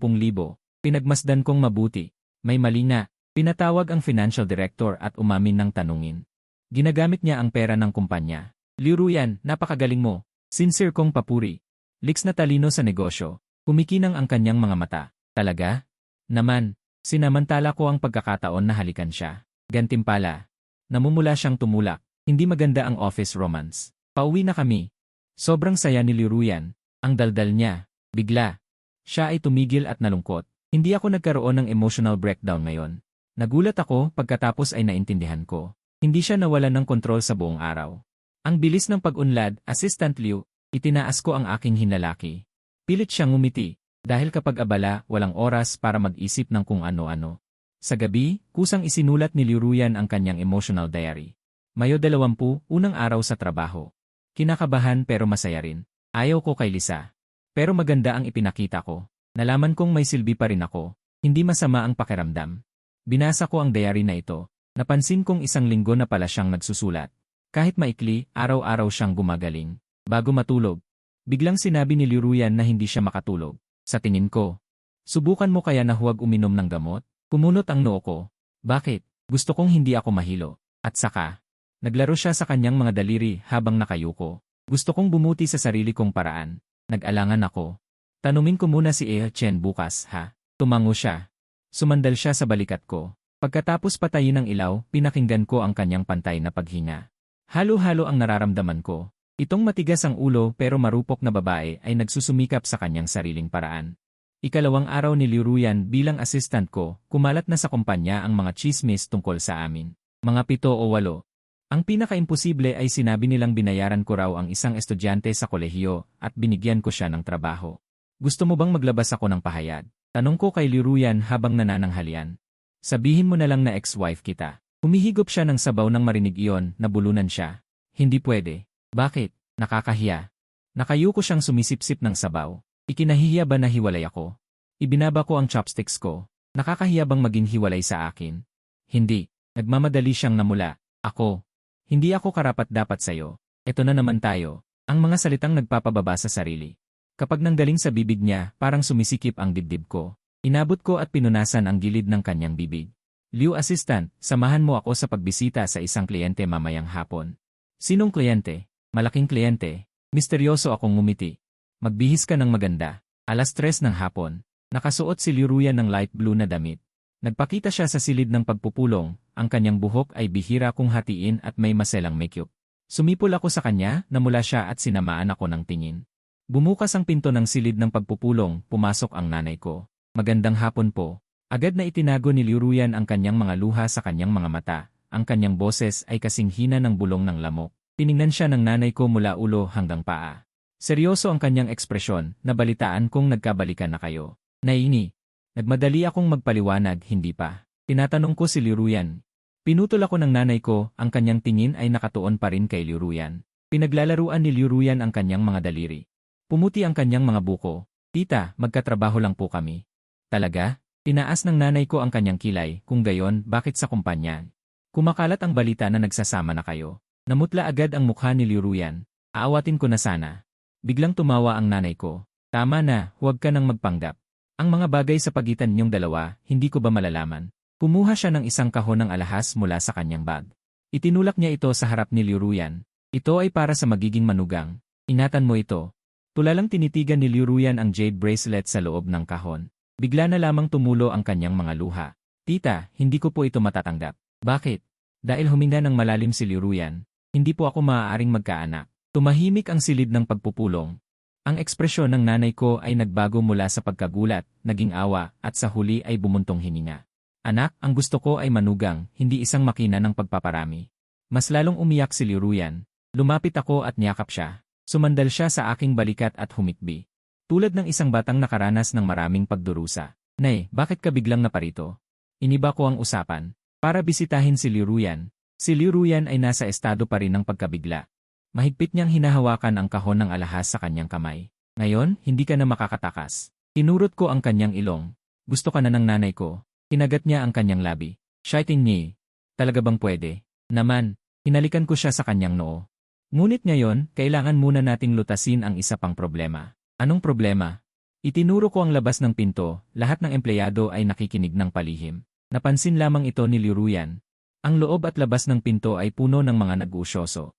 Pinagmasdan kong mabuti. May mali na. Pinatawag ang financial director at umamin ng tanungin. Ginagamit niya ang pera ng kumpanya. Liu Ruyan, napakagaling mo. Sincere kong papuri. Liks na talino sa negosyo. Kumikinang ang kanyang mga mata. Talaga? Naman. Sinamantala ko ang pagkakataon na halikan siya. Gantimpala. Namumula siyang tumulak. Hindi maganda ang office romance. Pauwi na kami. Sobrang saya ni Liu Ruyan. Ang daldal niya. Bigla. Siya ay tumigil at nalungkot. Hindi ako nagkaroon ng emotional breakdown ngayon. Nagulat ako pagkatapos ay naintindihan ko. Hindi siya nawalan ng kontrol sa buong araw. Ang bilis ng pag-unlad, Assistant Liu, itinaas ko ang aking hinlalaki. Pilit siyang ngumiti. Dahil kapag abala, walang oras para mag-isip ng kung ano-ano. Sa gabi, kusang isinulat ni Liu Ruyan ang kanyang emotional diary. Mayo 20, unang araw sa trabaho. Kinakabahan pero masaya rin. Ayaw ko kay Lisa. Pero maganda ang ipinakita ko. Nalaman kong may silbi pa rin ako. Hindi masama ang pakiramdam. Binasa ko ang diary na ito. Napansin kong 1 linggo na pala siyang nagsusulat. Kahit maikli, araw-araw siyang gumagaling. Bago matulog, biglang sinabi ni Liu Ruyan na hindi siya makatulog. Sa tingin ko, subukan mo kaya na huwag uminom ng gamot? Kumunot ang noo ko. Bakit? Gusto kong hindi ako mahilo. At saka, naglaro siya sa kanyang mga daliri habang nakayuko. Gusto kong bumuti sa sarili kong paraan. Nag-alangan ako. Tanungin ko muna si Chen bukas, ha? Tumango siya. Sumandal siya sa balikat ko. Pagkatapos patayin ng ilaw, pinakinggan ko ang kanyang pantay na paghinga. Halo-halo ang nararamdaman ko. Itong matigas ang ulo pero marupok na babae ay nagsusumikap sa kanyang sariling paraan. Ikalawang araw ni Liu Ruyan bilang assistant ko, kumalat na sa kumpanya ang mga chismis tungkol sa amin. Mga 7 o 8. Ang pinaka-imposible ay sinabi nilang binayaran ko raw ang isang estudyante sa kolehiyo at binigyan ko siya ng trabaho. Gusto mo bang maglabas ako ng pahayag? Tanong ko kay Liu Ruyan habang nanananghalian. Sabihin mo na lang na ex-wife kita. Humihigop siya ng sabaw nang marinig iyon, nabulunan siya. Hindi pwede. Bakit? Nakakahiya. Nakayuko siyang sumisipsip ng sabaw. Ikinahihiya ba na hiwalay ako? Ibinaba ko ang chopsticks ko. Nakakahiya bang maging hiwalay sa akin? Hindi. Nagmamadali siyang namula. Ako. Hindi ako karapat-dapat sa'yo. Eto na naman tayo. Ang mga salitang nagpapababa sa sarili. Kapag nanggaling sa bibig niya, parang sumisikip ang dibdib ko. Inabot ko at pinunasan ang gilid ng kanyang bibig. Liu assistant, samahan mo ako sa pagbisita sa isang kliyente mamayang hapon. Sinong kliyente? Malaking kliyente. Misteryoso akong ngumiti. Magbihis ka ng maganda. 3:00 ng hapon. Nakasuot si Liu Ruyan ng light blue na damit. Nagpakita siya sa silid ng pagpupulong, ang kanyang buhok ay bihira kong hatiin at may maselang makeup. Sumipol ako sa kanya, namula siya at sinamaan ako ng tingin. Bumukas ang pinto ng silid ng pagpupulong, pumasok ang nanay ko. Magandang hapon po. Agad na itinago ni Liu Ruyan ang kanyang mga luha sa kanyang mga mata. Ang kanyang boses ay kasing hina ng bulong ng lamok. Tiningnan siya ng nanay ko mula ulo hanggang paa. Seryoso ang kanyang ekspresyon, nabalitaan kong nagkabalikan na kayo. Naini. Nagmadali akong magpaliwanag, hindi pa. Tinatanong ko si Liu Ruyan. Pinutol ako ng nanay ko, ang kanyang tingin ay nakatuon pa rin kay Liu Ruyan. Pinaglalaruan ni Liu Ruyan ang kanyang mga daliri. Pumuti ang kanyang mga buko. Tita, magkatrabaho lang po kami. Talaga? Tinaas ng nanay ko ang kanyang kilay, kung gayon, bakit sa kumpanya? Kumakalat ang balita na nagsasama na kayo. Namutla agad ang mukha ni Liu Ruyan. Aawatin ko na sana. Biglang tumawa ang nanay ko. Tama na, huwag ka nang magpanggap. Ang mga bagay sa pagitan niyong dalawa, hindi ko ba malalaman? Kumuha siya ng isang kahon ng alahas mula sa kanyang bag. Itinulak niya ito sa harap ni Liu Ruyan. Ito ay para sa magiging manugang. Ingatan mo ito. Tulalang tinitigan ni Liu Ruyan ang jade bracelet sa loob ng kahon. Bigla na lamang tumulo ang kanyang mga luha. Tita, hindi ko po ito matatanggap. Bakit? Dahil huminga ng malalim si Liu Ruyan. Hindi po ako maaaring magkaanak. Tumahimik ang silid ng pagpupulong. Ang ekspresyon ng nanay ko ay nagbago mula sa pagkagulat, naging awa, at sa huli ay bumuntong hininga. Anak, ang gusto ko ay manugang, hindi isang makina ng pagpaparami. Mas lalong umiyak si Liu Ruyan. Lumapit ako at niyakap siya. Sumandal siya sa aking balikat at humikbi. Tulad ng isang batang nakaranas ng maraming pagdurusa. Nay, bakit ka biglang naparito? Iniba ko ang usapan. Para bisitahin si Liu Ruyan. Si Liu Ruyan ay nasa estado pa rin ng pagkabigla. Mahigpit niyang hinahawakan ang kahon ng alahas sa kanyang kamay. Ngayon, hindi ka na makakatakas. Tinurot ko ang kanyang ilong. Gusto ka na ng nanay ko. Kinagat niya ang kanyang labi. Shiting ni. Talaga bang pwede? Naman, hinalikan ko siya sa kanyang noo. Ngunit ngayon, kailangan muna nating lutasin ang isa pang problema. Anong problema? Itinuro ko ang labas ng pinto, lahat ng empleyado ay nakikinig ng palihim. Napansin lamang ito ni Liu Ruyan. Ang loob at labas ng pinto ay puno ng mga nag-uusyoso.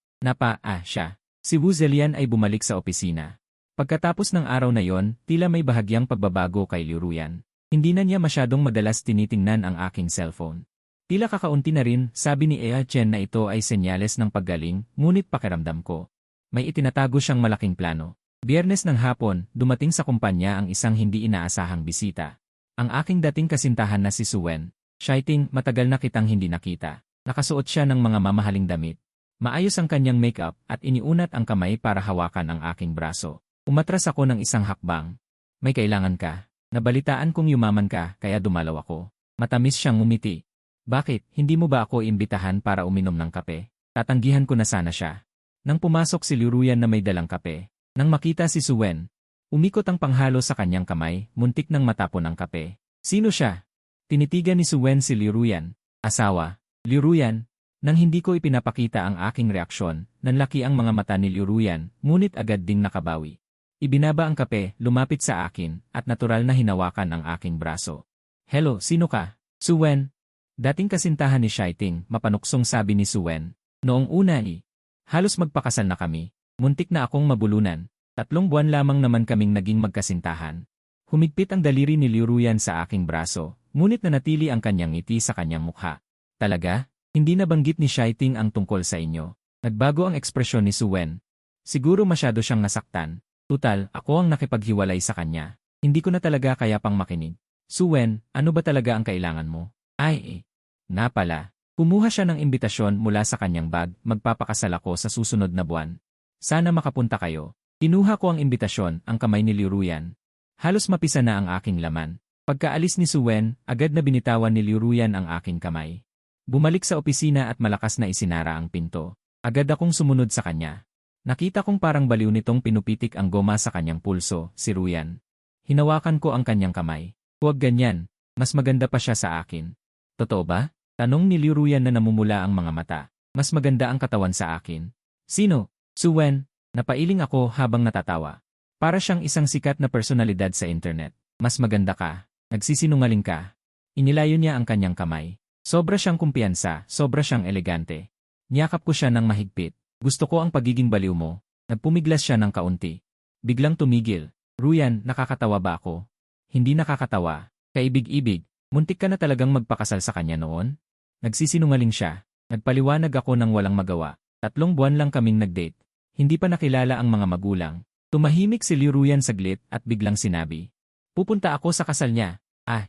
Siya. Si Wu Zelian ay bumalik sa opisina. Pagkatapos ng araw na yon, tila may bahagyang pagbabago kay Liu Ruyan. Hindi na niya masyadong madalas tinitingnan ang aking cellphone. Tila kakaunti na rin, sabi ni Ea Chen na ito ay senyales ng paggaling, ngunit pakiramdam ko. May itinatago siyang malaking plano. Biyernes ng hapon, dumating sa kumpanya ang isang hindi inaasahang bisita. Ang aking dating kasintahan na si Suen. Shiting, matagal na kitang hindi nakita. Nakasuot siya ng mga mamahaling damit. Maayos ang kanyang makeup at iniunat ang kamay para hawakan ang aking braso. Umatras ako ng isang hakbang. May kailangan ka. Nabalitaan kong yumaman ka, kaya dumalaw ako. Matamis siyang ngumiti. Bakit, hindi mo ba ako imbitahan para uminom ng kape? Tatanggihan ko na sana siya. Nang pumasok si Liu Ruyan na may dalang kape. Nang makita si Suen, umikot ang panghalo sa kanyang kamay, muntik nang matapon ang kape. Sino siya? Tinitigan ni Suen si Liu Ruyan. Asawa. Liu Ruyan. Nang hindi ko ipinapakita ang aking reaksyon, nanlaki ang mga mata ni Liu Ruyan, ngunit agad ding nakabawi. Ibinaba ang kape, lumapit sa akin, at natural na hinawakan ang aking braso. Hello, sino ka? Suen. Dating kasintahan ni Shiting, mapanuksong sabi ni Suen. Noong una halos magpakasal na kami. Muntik na akong mabulunan. 3 buwan lamang naman kaming naging magkasintahan. Humigpit ang daliri ni Liu Ruyan sa aking braso, ngunit nanatili ang kanyang ngiti sa kanyang mukha. Talaga? Hindi nabanggit ni Shiting ang tungkol sa inyo. Nagbago ang ekspresyon ni Suen. Siguro masyado siyang nasaktan. Tutal, ako ang nakipaghiwalay sa kanya. Hindi ko na talaga kaya pang makinig. Suen, ano ba talaga ang kailangan mo? Ay, na pala. Kumuha siya ng imbitasyon mula sa kanyang bag, magpapakasal ako sa susunod na buwan. Sana makapunta kayo. Kinuha ko ang imbitasyon, ang kamay ni Liuruyan. Halos mapisa na ang aking laman. Pagkaalis ni Suen, agad na binitawan ni Liuruyan ang aking kamay. Bumalik sa opisina at malakas na isinara ang pinto. Agad akong sumunod sa kanya. Nakita kong parang baliw nitong pinupitik ang goma sa kanyang pulso, si Ruyan. Hinawakan ko ang kanyang kamay. Huwag ganyan, mas maganda pa siya sa akin. Totoo ba? Tanong ni Liuruyan na namumula ang mga mata. Mas maganda ang katawan sa akin. Sino? Suen. Napailing ako habang natatawa. Para siyang isang sikat na personalidad sa internet. Mas maganda ka. Nagsisinungaling ka. Inilayo niya ang kanyang kamay. Sobra siyang kumpiyansa, sobra siyang elegante. Niyakap ko siya ng mahigpit. Gusto ko ang pagiging baliw mo. Nagpumiglas siya ng kaunti. Biglang tumigil. Ruyan, nakakatawa ba ako? Hindi nakakatawa. Kaibig-ibig. Muntik ka na talagang magpakasal sa kanya noon? Nagsisinungaling siya. Nagpaliwanag ako ng walang magawa. 3 buwan lang kaming nag-date. Hindi pa nakilala ang mga magulang. Tumahimik si Liuruyan saglit at biglang sinabi. Pupunta ako sa kasal niya.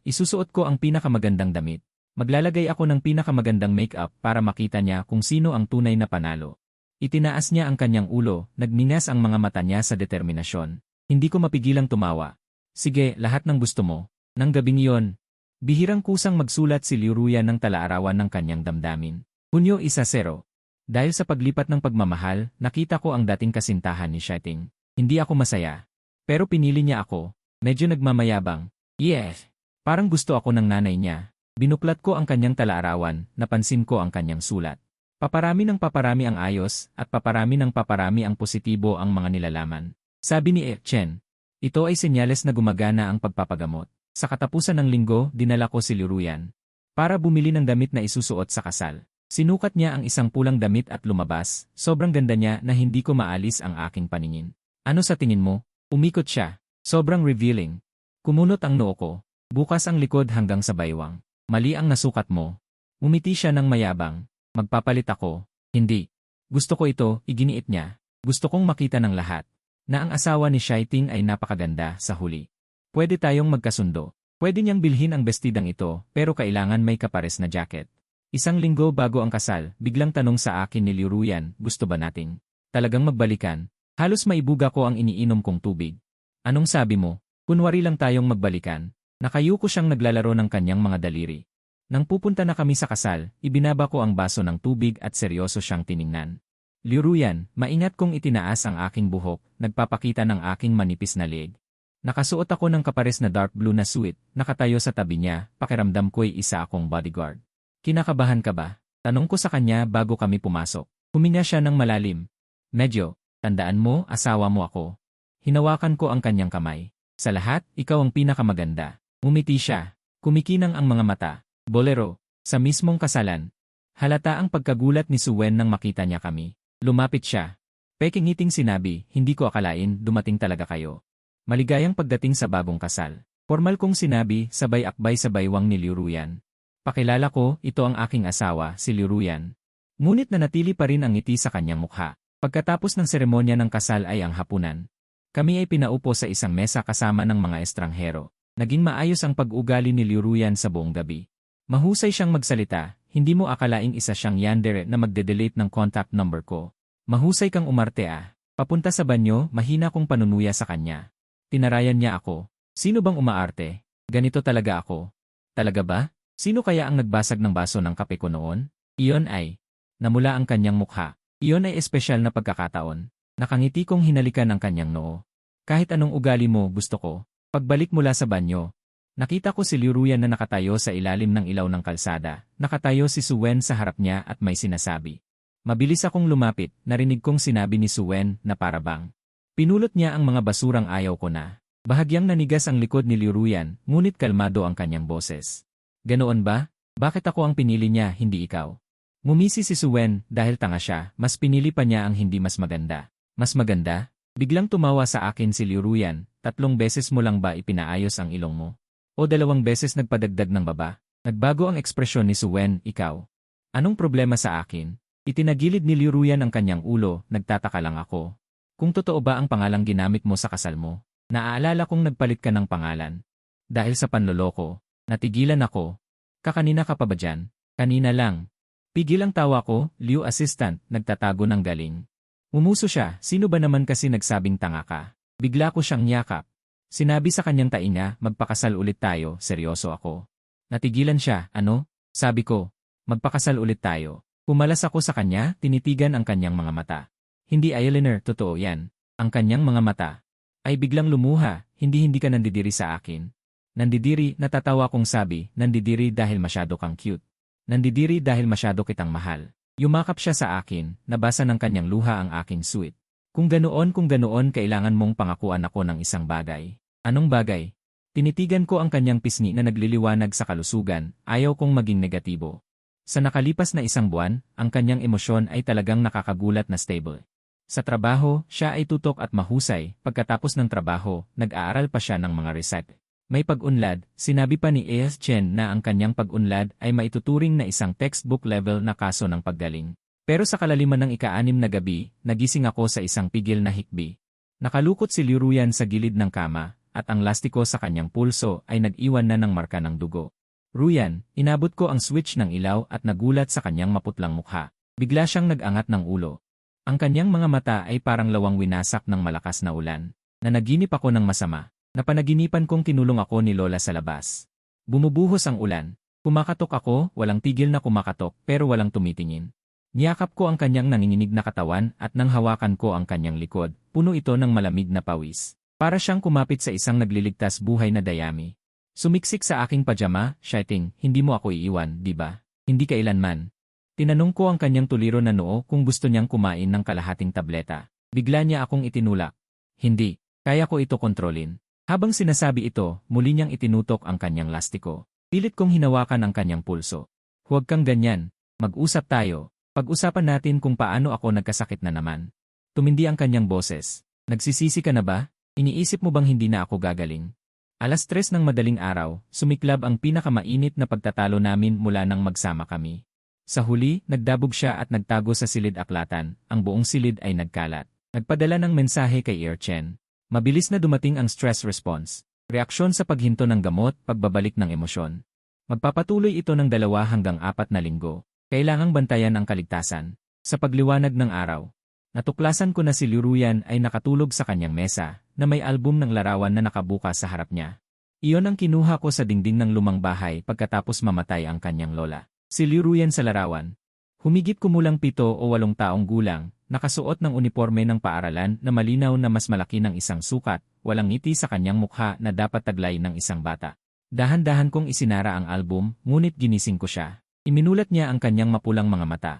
Isusuot ko ang pinakamagandang damit. Maglalagay ako ng pinakamagandang make-up para makita niya kung sino ang tunay na panalo. Itinaas niya ang kanyang ulo, nagningas ang mga mata niya sa determinasyon. Hindi ko mapigilang tumawa. Sige, lahat ng gusto mo. Nang gabing iyon, bihirang kusang magsulat si Liuruyan ng talaarawan ng kanyang damdamin. Hunyo 1-0. Dahil sa paglipat ng pagmamahal, nakita ko ang dating kasintahan ni Xiaoting. Hindi ako masaya. Pero pinili niya ako. Medyo nagmamayabang. Yes. Parang gusto ako ng nanay niya. Binuklat ko ang kanyang talaarawan, napansin ko ang kanyang sulat. Paparami ng paparami ang ayos, at paparami ng paparami ang positibo ang mga nilalaman. Sabi ni Chen, ito ay senyales na gumagana ang pagpapagamot. Sa katapusan ng linggo, dinala ko si Liuruyan para bumili ng damit na isusuot sa kasal. Sinukat niya ang isang pulang damit at lumabas. Sobrang ganda niya na hindi ko maalis ang aking paningin. Ano sa tingin mo? Umikot siya. Sobrang revealing. Kumunot ang noo ko. Bukas ang likod hanggang sa baywang. Mali ang nasukat mo. Umiti siya ng mayabang. Magpapalit ako. Hindi. Gusto ko ito, iginiit niya. Gusto kong makita ng lahat na ang asawa ni Xiaoting ay napakaganda sa huli. Pwede tayong magkasundo. Pwede niyang bilhin ang bestidang ito, pero kailangan may kapares na jacket. 1 linggo bago ang kasal, biglang tanong sa akin ni Liuruyan, gusto ba nating talagang magbalikan? Halos maibuga ko ang iniinom kong tubig. Anong sabi mo? Kunwari lang tayong magbalikan. Nakayuko siyang naglalaro ng kanyang mga daliri. Nang pupunta na kami sa kasal, ibinaba ko ang baso ng tubig at seryoso siyang tiningnan. Liuruyan, maingat kong itinaas ang aking buhok, nagpapakita ng aking manipis na leeg. Nakasuot ako ng kapares na dark blue na suit, nakatayo sa tabi niya, pakiramdam ko'y isa akong bodyguard. Kinakabahan ka ba? Tanong ko sa kanya bago kami pumasok. Huminga siya ng malalim. Medyo, tandaan mo, asawa mo ako. Hinawakan ko ang kanyang kamay. Sa lahat, ikaw ang pinakamaganda. Ngumiti siya. Kumikinang ang mga mata. Bolero, sa mismong kasalan. Halata ang pagkagulat ni Suen nang makita niya kami. Lumapit siya. Peking-ngiting sinabi, hindi ko akalain, dumating talaga kayo. Maligayang pagdating sa bagong kasal. Formal kong sinabi, sabay akbay sa baywang ni Liuruyan. Pakilala ko, ito ang aking asawa, si Liuruyan. Ngunit nanatili pa rin ang ngiti sa kanyang mukha. Pagkatapos ng seremonya ng kasal ay ang hapunan. Kami ay pinaupo sa isang mesa kasama ng mga estranghero. Naging maayos ang pag-ugali ni Liuruyan sa buong gabi. Mahusay siyang magsalita, hindi mo akalaing isa siyang yandere na magde-delete ng contact number ko. Mahusay kang umarte Papunta sa banyo, mahina kong panunuya sa kanya. Tinarayan niya ako. Sino bang umaarte? Ganito talaga ako. Talaga ba? Sino kaya ang nagbasag ng baso ng kape ko noon? Iyon ay. Namula ang kanyang mukha. Iyon ay espesyal na pagkakataon. Nakangiti kong hinalikan ang kanyang noo. Kahit anong ugali mo, gusto ko. Pagbalik mula sa banyo, nakita ko si Liuruyan na nakatayo sa ilalim ng ilaw ng kalsada. Nakatayo si Suen sa harap niya at may sinasabi. Mabilis akong lumapit, narinig kong sinabi ni Suen na parabang. Pinulot niya ang mga basurang ayaw ko na. Bahagyang nanigas ang likod ni Liuruyan, ngunit kalmado ang kanyang boses. Ganoon ba? Bakit ako ang pinili niya, hindi ikaw? Ngumisi si Suen, dahil tanga siya, mas pinili pa niya ang hindi mas maganda. Mas maganda? Biglang tumawa sa akin si Liuruyan, 3 beses mo lang ba ipinaayos ang ilong mo? O 2 beses nagpadagdag ng baba? Nagbago ang ekspresyon ni Suen, ikaw. Anong problema sa akin? Itinagilid ni Liuruyan ang kanyang ulo, nagtataka lang ako. Kung totoo ba ang pangalang ginamit mo sa kasal mo? Naaalala kong nagpalit ka ng pangalan. Dahil sa panloloko, natigilan ako. Kakanina ka pa ba dyan? Kanina lang. Pigil ang tawa ko, Liu assistant, nagtatago ng galing. Umuso siya, sino ba naman kasi nagsabing tanga ka? Bigla ko siyang niyakap. Sinabi sa kanyang tainga, magpakasal ulit tayo, seryoso ako. Natigilan siya, ano? Sabi ko, magpakasal ulit tayo. Pumalas ako sa kanya, tinitigan ang kanyang mga mata. Hindi eyeliner, totoo yan. Ang kanyang mga mata ay biglang lumuha, hindi ka nandidiri sa akin. Nandidiri, natatawa kong sabi, nandidiri dahil masyado kang cute. Nandidiri dahil masyado kitang mahal. Yumakap siya sa akin, nabasa ng kanyang luha ang aking sweet. Kung ganoon kailangan mong pangakuan ako ng isang bagay. Anong bagay? Tinitigan ko ang kanyang pisngi na nagliliwanag sa kalusugan, ayaw kong maging negatibo. Sa nakalipas na isang buwan, ang kanyang emosyon ay talagang nakakagulat na stable. Sa trabaho, siya ay tutok at mahusay, pagkatapos ng trabaho, nag-aaral pa siya ng mga recipe. May pag-unlad, sinabi pa ni A.S. Chen na ang kanyang pag-unlad ay maituturing na isang textbook level na kaso ng paggaling. Pero sa kalaliman ng ika-6 na gabi, nagising ako sa isang pigil na hikbi. Nakalukot si Liu Ruyan sa gilid ng kama, at ang lastiko sa kanyang pulso ay nag-iwan na ng marka ng dugo. Ruyan, inabot ko ang switch ng ilaw at nagulat sa kanyang maputlang mukha. Bigla siyang nag-angat ng ulo. Ang kanyang mga mata ay parang lawang winasak ng malakas na ulan. Nanaginip ako ng masama. Napanaginipan kong kinulong ako ni Lola sa labas. Bumubuhos ang ulan. Kumakatok ako, walang tigil na kumakatok pero walang tumitingin. Niyakap ko ang kanyang nanginginig na katawan at nang hawakan ko ang kanyang likod, puno ito ng malamig na pawis. Para siyang kumapit sa isang nagliligtas buhay na dayami. Sumiksik sa aking pajama, shouting, hindi mo ako iiwan, di ba? Hindi kailanman. Tinanong ko ang kanyang tuliro na noo kung gusto niyang kumain ng kalahating tableta. Bigla niya akong itinulak. Hindi, kaya ko ito kontrolin. Habang sinasabi ito, muli niyang itinutok ang kanyang lastiko. Pilit kong hinawakan ang kanyang pulso. Huwag kang ganyan. Mag-usap tayo. Pag-usapan natin kung paano ako nagkasakit na naman. Tumindi ang kanyang boses. Nagsisisi ka na ba? Iniisip mo bang hindi na ako gagaling? 3:00 ng madaling araw, sumiklab ang pinakamainit na pagtatalo namin mula nang magsama kami. Sa huli, nagdabog siya at nagtago sa silid-aklatan, ang buong silid ay nagkalat. Nagpadala ng mensahe kay Air Chen. Mabilis na dumating ang stress response. Reaksyon sa paghinto ng gamot, pagbabalik ng emosyon. Magpapatuloy ito ng 2 hanggang 4 na linggo. Kailangang bantayan ang kaligtasan. Sa pagliwanag ng araw, natuklasan ko na si Liu Ruyan ay nakatulog sa kanyang mesa, na may album ng larawan na nakabukas sa harap niya. Iyon ang kinuha ko sa dingding ng lumang bahay pagkatapos mamatay ang kanyang lola. Si Liu Ruyan sa larawan. Humigit kumulang 7 o 8 taong gulang, nakasuot ng uniforme ng paaralan na malinaw na mas malaki ng isang sukat, walang ngiti sa kanyang mukha na dapat taglay ng isang bata. Dahan-dahan kong isinara ang album, ngunit ginising ko siya. Iminulat niya ang kanyang mapulang mga mata.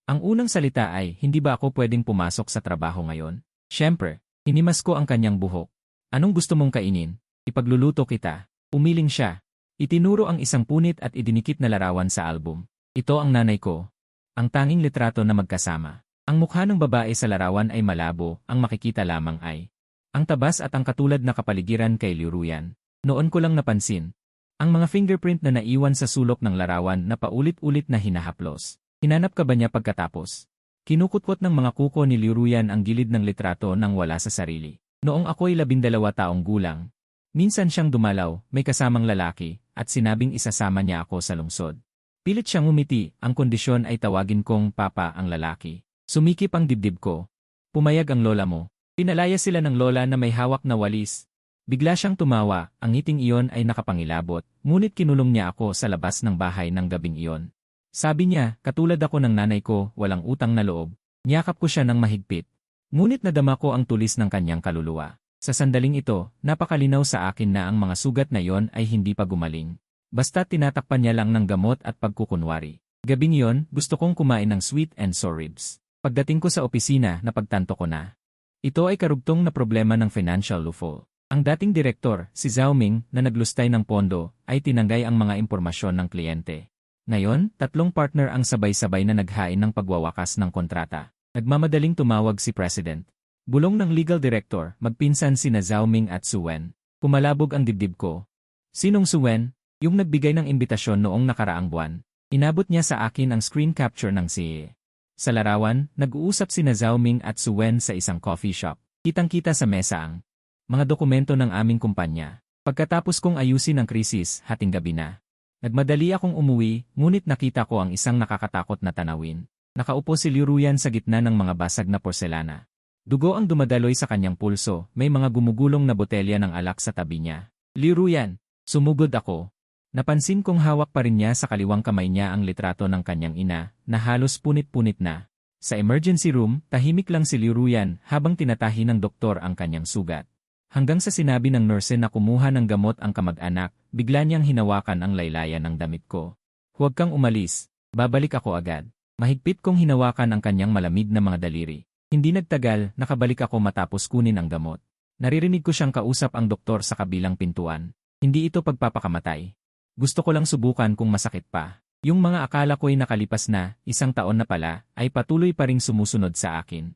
Ang unang salita ay, hindi ba ako pwedeng pumasok sa trabaho ngayon? Siyempre, hinimas ko ang kanyang buhok. Anong gusto mong kainin? Ipagluluto kita. Umiling siya. Itinuro ang isang punit at idinikit na larawan sa album. Ito ang nanay ko. Ang tanging litrato na magkasama. Ang mukha ng babae sa larawan ay malabo, ang makikita lamang ay ang tabas at ang katulad na kapaligiran kay Liu Ruyan. Noon ko lang napansin ang mga fingerprint na naiwan sa sulok ng larawan na paulit-ulit na hinahaplos. Hinanap ka ba niya pagkatapos? Kinukutwot ng mga kuko ni Liu Ruyan ang gilid ng litrato nang wala sa sarili. Noong ako'y 12 taong gulang. Minsan siyang dumalaw, may kasamang lalaki, at sinabing isasama niya ako sa lungsod. Pilit siyang umiti, ang kondisyon ay tawagin kong Papa ang lalaki. Sumikip ang dibdib ko. Pumayag ang lola mo. Pinalaya sila ng lola na may hawak na walis. Bigla siyang tumawa, ang ngiting iyon ay nakapangilabot, ngunit kinulong niya ako sa labas ng bahay ng gabing iyon. Sabi niya, katulad ako ng nanay ko, walang utang na loob. Niyakap ko siya ng mahigpit. Ngunit nadama ko ang tulis ng kanyang kaluluwa. Sa sandaling ito, napakalinaw sa akin na ang mga sugat na iyon ay hindi pa gumaling. Basta tinatakpan niya lang ng gamot at pagkukunwari. Gabing iyon, gusto kong kumain ng sweet and sour ribs. Pagdating ko sa opisina, napagtanto ko na ito ay karugtong na problema ng financial loophole. Ang dating direktor, si Zhao Ming, na naglustay ng pondo, ay tinanggay ang mga impormasyon ng kliyente. Ngayon, 3 partner ang sabay-sabay na naghain ng pagwawakas ng kontrata. Nagmamadaling tumawag si President. Bulong ng legal director, magpinsan sina Zhao Ming at Su Wen. Pumalabog ang dibdib ko. Sinong Su Wen? Yung nagbigay ng imbitasyon noong nakaraang buwan. Inabot niya sa akin ang screen capture ng CA. Sa larawan, nag-uusap sina Zhao Ming at Su Wen sa isang coffee shop. Kitang-kita sa mesa ang mga dokumento ng aming kumpanya. Pagkatapos kong ayusin ang krisis, hating gabi na. Nagmadali akong umuwi, ngunit nakita ko ang isang nakakatakot na tanawin. Nakaupo si Liuruyan sa gitna ng mga basag na porselana. Dugo ang dumadaloy sa kanyang pulso, may mga gumugulong na botelya ng alak sa tabi niya. Liuruyan, sumugod ako. Napansin kong hawak pa rin niya sa kaliwang kamay niya ang litrato ng kanyang ina, na halos punit-punit na. Sa emergency room, tahimik lang si Liuruyan habang tinatahi ng doktor ang kanyang sugat. Hanggang sa sinabi ng nurse na kumuha ng gamot ang kamag-anak, bigla niyang hinawakan ang laylayan ng damit ko. Huwag kang umalis, babalik ako agad. Mahigpit kong hinawakan ang kanyang malamig na mga daliri. Hindi nagtagal, nakabalik ako matapos kunin ang gamot. Naririnig ko siyang kausap ang doktor sa kabilang pintuan. Hindi ito pagpapakamatay. Gusto ko lang subukan kung masakit pa. Yung mga akala ko'y nakalipas na, 1 taon na pala, ay patuloy pa ring sumusunod sa akin.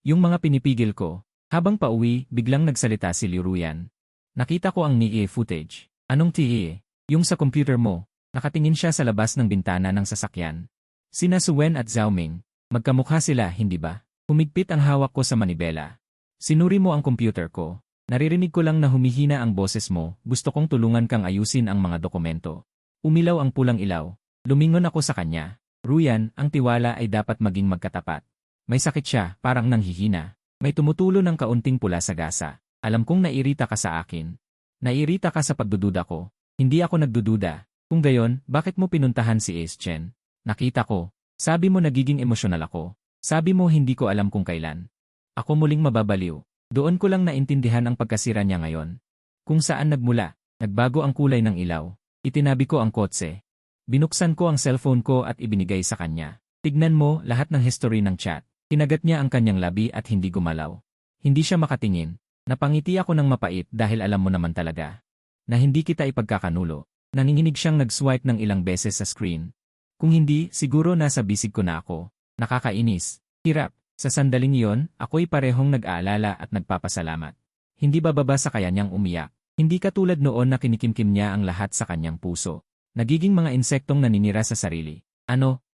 Yung mga pinipigil ko, habang pauwi, biglang nagsalita si Liuruyan. Nakita ko ang NIA footage. Anong TIE? Yung sa computer mo. Nakatingin siya sa labas ng bintana ng sasakyan. Sina Suen at Xiaoming. Magkamukha sila, hindi ba? Humigpit ang hawak ko sa manibela. Sinuri mo ang computer ko. Naririnig ko lang na humihina ang boses mo, gusto kong tulungan kang ayusin ang mga dokumento. Umilaw ang pulang ilaw. Lumingon ako sa kanya. Ruyan, ang tiwala ay dapat maging magkatapat. May sakit siya, parang nanghihina. May tumutulo ng kaunting pula sa gasa. Alam kong nairita ka sa akin. Nairita ka sa pagdududa ko. Hindi ako nagdududa. Kung gayon, bakit mo pinuntahan si Ace Chen? Nakita ko. Sabi mo nagiging emosyonal ako. Sabi mo hindi ko alam kung kailan. Ako muling mababaliw. Doon ko lang naintindihan ang pagkasira niya ngayon. Kung saan nagmula, nagbago ang kulay ng ilaw. Itinabi ko ang kotse. Binuksan ko ang cellphone ko at ibinigay sa kanya. Tignan mo lahat ng history ng chat. Kinagat niya ang kanyang labi at hindi gumalaw. Hindi siya makatingin. Napangiti ako ng mapait dahil alam mo naman talaga na hindi kita ipagkakanulo. Nanginginig siyang nag-swipe ng ilang beses sa screen. Kung hindi, siguro nasa bisig ko na ako. Nakakainis. Hirap. Sa sandaling iyon, ako'y parehong nag-aalala at nagpapasalamat. Hindi bababa sa kaya niyang umiyak. Hindi katulad noon na kinikimkim niya ang lahat sa kanyang puso. Nagiging mga insektong naninira sa sarili.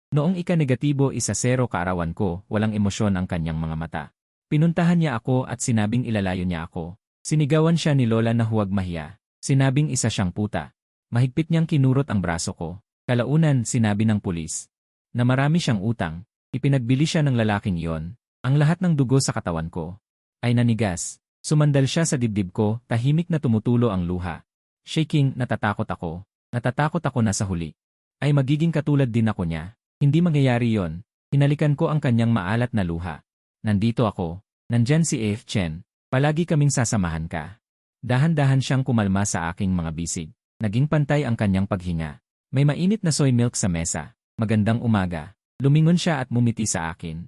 Noong ika-negatibo 1-0 kaarawan ko, walang emosyon ang kanyang mga mata. Pinuntahan niya ako at sinabing ilalayo niya ako. Sinigawan siya ni Lola na huwag mahiya. Sinabing isa siyang puta. Mahigpit niyang kinurot ang braso ko. Kalaunan, sinabi ng pulis na marami siyang utang. Ipinagbili siya ng lalaking iyon. Ang lahat ng dugo sa katawan ko ay nanigas. Sumandal siya sa dibdib ko, tahimik na tumutulo ang luha. Shaking, natatakot ako. Natatakot ako na sa huli ay magiging katulad din ako niya. Hindi mangyayari yon. Hinalikan ko ang kanyang maalat na luha. Nandito ako. Nandyan si Ace Chen. Palagi kaming sasamahan ka. Dahan-dahan siyang kumalma sa aking mga bisig. Naging pantay ang kanyang paghinga. May mainit na soy milk sa mesa. Magandang umaga. Lumingon siya at mumiti sa akin.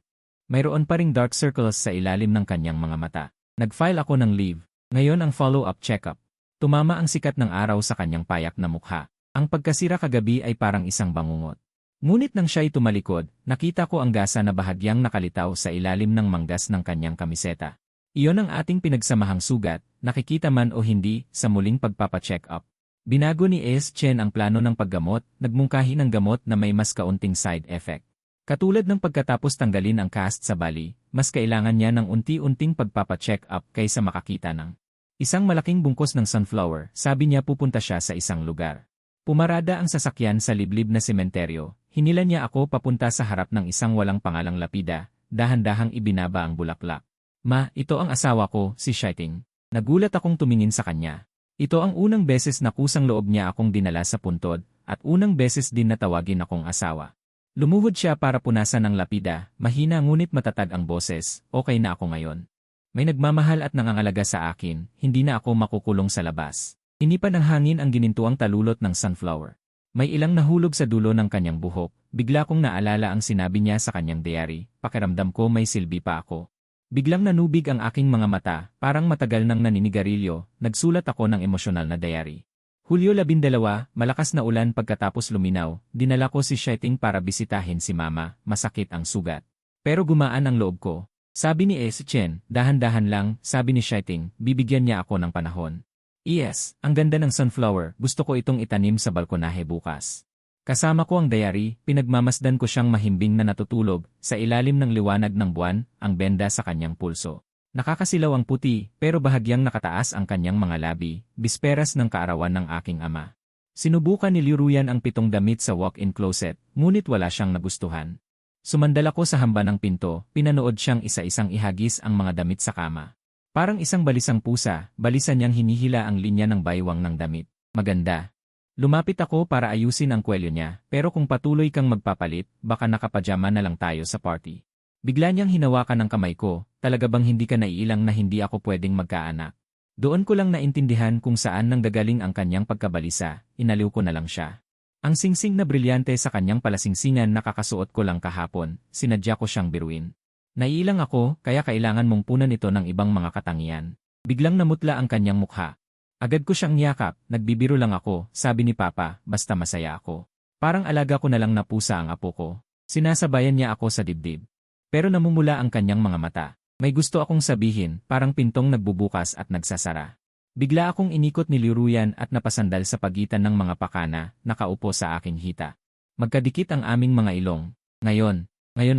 Mayroon pa ring dark circles sa ilalim ng kanyang mga mata. Nag-file ako ng leave. Ngayon ang follow-up check-up. Tumama ang sikat ng araw sa kanyang payak na mukha. Ang pagkasira kagabi ay parang isang bangungot. Ngunit nang siya'y tumalikod, nakita ko ang gasa na bahagyang nakalitaw sa ilalim ng manggas ng kanyang kamiseta. Iyon ang ating pinagsamahang sugat, nakikita man o hindi, sa muling pagpapacheck up. Binago ni Ace Chen ang plano ng paggamot, nagmungkahi ng gamot na may mas kaunting side effect. Katulad ng pagkatapos tanggalin ang cast sa bali, mas kailangan niya ng unti-unting pagpapacheck up kaysa makakita ng isang malaking bungkos ng sunflower. Sabi niya pupunta siya sa isang lugar. Pumarada ang sasakyan sa liblib na sementeryo. Hinila niya ako papunta sa harap ng isang walang pangalang lapida, dahan-dahang ibinaba ang bulaklak. Ma, ito ang asawa ko, si Shiting. Nagulat akong tumingin sa kanya. Ito ang unang beses na kusang loob niya akong dinala sa puntod, at unang beses din na tawagin akong asawa. Lumuhod siya para punasan ang lapida, mahina ngunit matatag ang boses, okay na ako ngayon. May nagmamahal at nangangalaga sa akin, hindi na ako makukulong sa labas. Inipan ng hangin ang ginintuang talulot ng sunflower. May ilang nahulog sa dulo ng kanyang buhok, bigla kong naalala ang sinabi niya sa kanyang diary, pakiramdam ko may silbi pa ako. Biglang nanubig ang aking mga mata, parang matagal nang naninigarilyo, nagsulat ako ng emosyonal na diary. Hulyo 12, malakas na ulan pagkatapos luminaw, dinala ko si Shiting para bisitahin si Mama, masakit ang sugat. Pero gumaan ang loob ko. Sabi ni Ace Chen, dahan-dahan lang, sabi ni Shiting, bibigyan niya ako ng panahon. Yes, ang ganda ng sunflower, gusto ko itong itanim sa balkonahe bukas. Kasama ko ang diary, pinagmamasdan ko siyang mahimbing na natutulog, sa ilalim ng liwanag ng buwan, ang benda sa kanyang pulso. Nakakasilaw ang puti, pero bahagyang nakataas ang kanyang mga labi, bisperas ng kaarawan ng aking ama. Sinubukan ni Liruyan ang 7 damit sa walk-in closet, ngunit wala siyang nagustuhan. Sumandal ako sa hamba ng pinto, pinanood siyang isa-isang ihagis ang mga damit sa kama. Parang isang balisang pusa, balisan niyang hinihila ang linya ng baywang ng damit. Maganda. Lumapit ako para ayusin ang kwelyo niya, pero kung patuloy kang magpapalit, baka nakapajama na lang tayo sa party. Bigla niyang hinawakan ang kamay ko, talaga bang hindi ka naiilang na hindi ako pwedeng magkaanak? Doon ko lang naintindihan kung saan nanggagaling ang kanyang pagkabalisa, inaliw ko na lang siya. Ang singsing na brilyante sa kanyang palasingsingan na kakasuot ko lang kahapon, sinadya ko siyang biruin. Naiilang ako, kaya kailangan mong punan ito ng ibang mga katangian. Biglang namutla ang kanyang mukha. Agad ko siyang niyakap, nagbibiro lang ako, sabi ni Papa, basta masaya ako. Parang alaga ko na lang na pusa ang apo ko. Sinasabayan niya ako sa dibdib. Pero namumula ang kanyang mga mata. May gusto akong sabihin, parang pintong nagbubukas at nagsasara. Bigla akong inikot ni Liruyan at napasandal sa pagitan ng mga pakana, nakaupo sa aking hita. Magkadikit ang aming mga ilong. Ngayon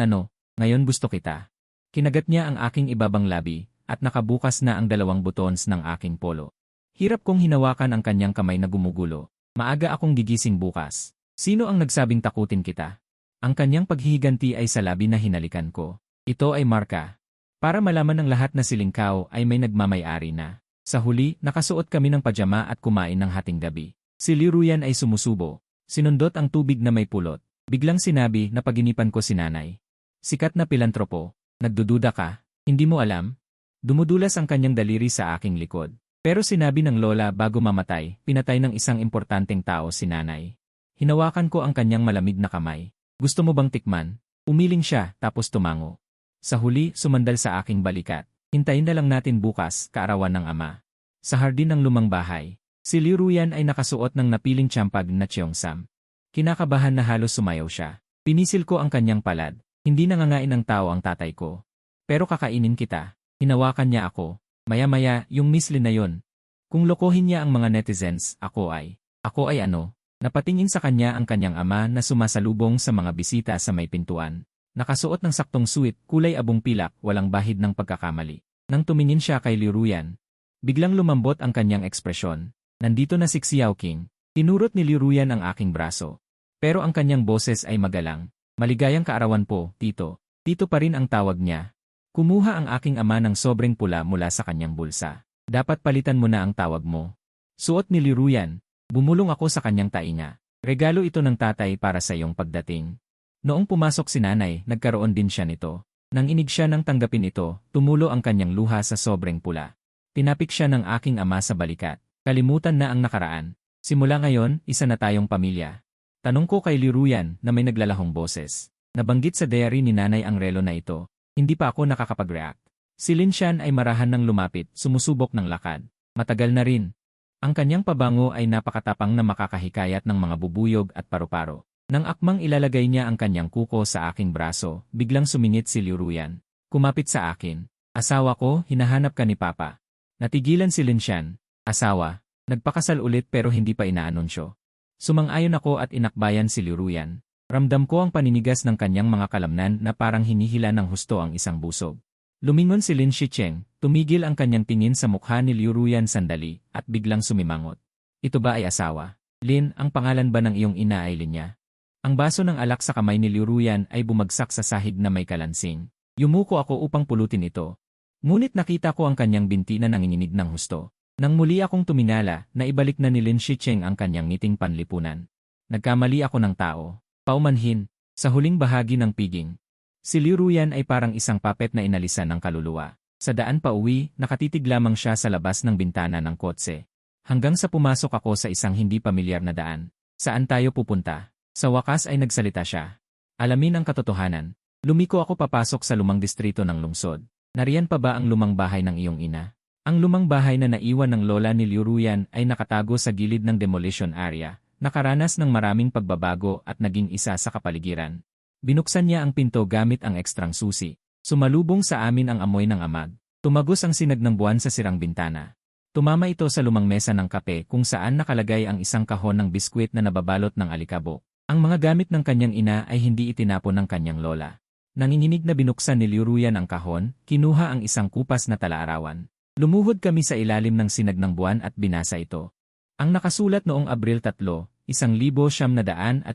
ano? Ngayon gusto kita. Kinagat niya ang aking ibabang labi, at nakabukas na ang 2 buttons ng aking polo. Hirap kong hinawakan ang kanyang kamay na gumugulo. Maaga akong gigising bukas. Sino ang nagsabing takutin kita? Ang kanyang paghihiganti ay sa labi na hinalikan ko. Ito ay marka. Para malaman ng lahat na si Lingkao ay may nagmamay-ari na. Sa huli, nakasuot kami ng pajama at kumain ng hating gabi. Si Liruyan ay sumusubo. Sinundot ang tubig na may pulot. Biglang sinabi na paginipan ko si nanay. Sikat na pilantropo. Nagdududa ka? Hindi mo alam? Dumudulas ang kanyang daliri sa aking likod. Pero sinabi ng lola bago mamatay, pinatay ng isang importanteng tao si nanay. Hinawakan ko ang kanyang malamig na kamay. Gusto mo bang tikman? Umiling siya, tapos tumango. Sa huli, sumandal sa aking balikat. Hintayin na lang natin bukas, kaarawan ng ama. Sa hardin ng lumang bahay, si Liruyan ay nakasuot ng napiling tiyampag na Cheongsam. Kinakabahan na halos sumayaw siya. Pinisil ko ang kanyang palad. Hindi nangangain ng tao ang tatay ko. Pero kakainin kita. Hinawakan niya ako. Maya-maya, yung Miss Lin na yun. Kung lokohin niya ang mga netizens, ako ay ano? Napatingin sa kanya ang kanyang ama na sumasalubong sa mga bisita sa may pintuan. Nakasuot ng saktong suit, kulay abong pilak, walang bahid ng pagkakamali. Nang tumingin siya kay Liruyan, biglang lumambot ang kanyang ekspresyon. Nandito na si Xiao King. Tinurot ni Liruyan ang aking braso. Pero ang kanyang boses ay magalang. Maligayang kaarawan po, tito. Tito pa rin ang tawag niya. Kumuha ang aking ama ng sobrang pula mula sa kanyang bulsa. Dapat palitan mo na ang tawag mo. Suot ni Liruyan. Bumulong ako sa kanyang tainga. Regalo ito ng tatay para sa iyong pagdating. Noong pumasok si nanay, nagkaroon din siya nito. Nang inig siya nang tanggapin ito, tumulo ang kanyang luha sa sobrang pula. Tinapik siya ng aking ama sa balikat. Kalimutan na ang nakaraan. Simula ngayon, isa na tayong pamilya. Tanong ko kay Liruyan na may naglalahong boses. Nabanggit sa diary ni nanay ang relo na ito. Hindi pa ako nakakapag-react. Si Lin Shan ay marahan ng lumapit, sumusubok ng lakad. Matagal na rin. Ang kanyang pabango ay napakatapang na makakahikayat ng mga bubuyog at paru-paro. Nang akmang ilalagay niya ang kanyang kuko sa aking braso, biglang sumingit si Liruyan. Kumapit sa akin. Asawa ko, hinahanap ka ni Papa. Natigilan si Lin Shan. Asawa. Nagpakasal ulit pero hindi pa inaanunsyo. Sumang-ayon ako at inakbayan si Liruyan. Ramdam ko ang paninigas ng kanyang mga kalamnan na parang hinihila ng husto ang isang busog. Lumingon si Lin Shicheng, tumigil ang kanyang tingin sa mukha ni Liruyan sandali, at biglang sumimangot. Ito ba ay asawa? Lin, ang pangalan ba ng iyong ina ay Linya? Ang baso ng alak sa kamay ni Liruyan ay bumagsak sa sahig na may kalansing. Yumuko ako upang pulutin ito. Ngunit nakita ko ang kanyang binti na nanginginig ng husto. Nang muli akong tumingala, naibalik na ni Lin Shicheng ang kanyang ngiting panlipunan. Nagkamali ako ng tao. Paumanhin, sa huling bahagi ng piging. Si Liruyan ay parang isang puppet na inalisan ng kaluluwa. Sa daan pa uwi, nakatitig lamang siya sa labas ng bintana ng kotse. Hanggang sa pumasok ako sa isang hindi pamilyar na daan. Saan tayo pupunta? Sa wakas ay nagsalita siya. Alamin ang katotohanan. Lumiko ako papasok sa lumang distrito ng lungsod. Nariyan pa ba ang lumang bahay ng iyong ina? Ang lumang bahay na naiwan ng lola ni Liruyan ay nakatago sa gilid ng demolition area. Nakaranas ng maraming pagbabago at naging isa sa kapaligiran. Binuksan niya ang pinto gamit ang ekstrang susi. Sumalubong sa amin ang amoy ng amag. Tumagos ang sinag ng buwan sa sirang bintana. Tumama ito sa lumang mesa ng kape kung saan nakalagay ang isang kahon ng biskwit na nababalot ng alikabok. Ang mga gamit ng kanyang ina ay hindi itinapon ng kanyang lola. Nanginginig na binuksan ni Liuruyan ang kahon, kinuha ang isang kupas na talaarawan. Lumuhod kami sa ilalim ng sinag ng buwan at binasa ito. Ang nakasulat noong Abril 3, 1978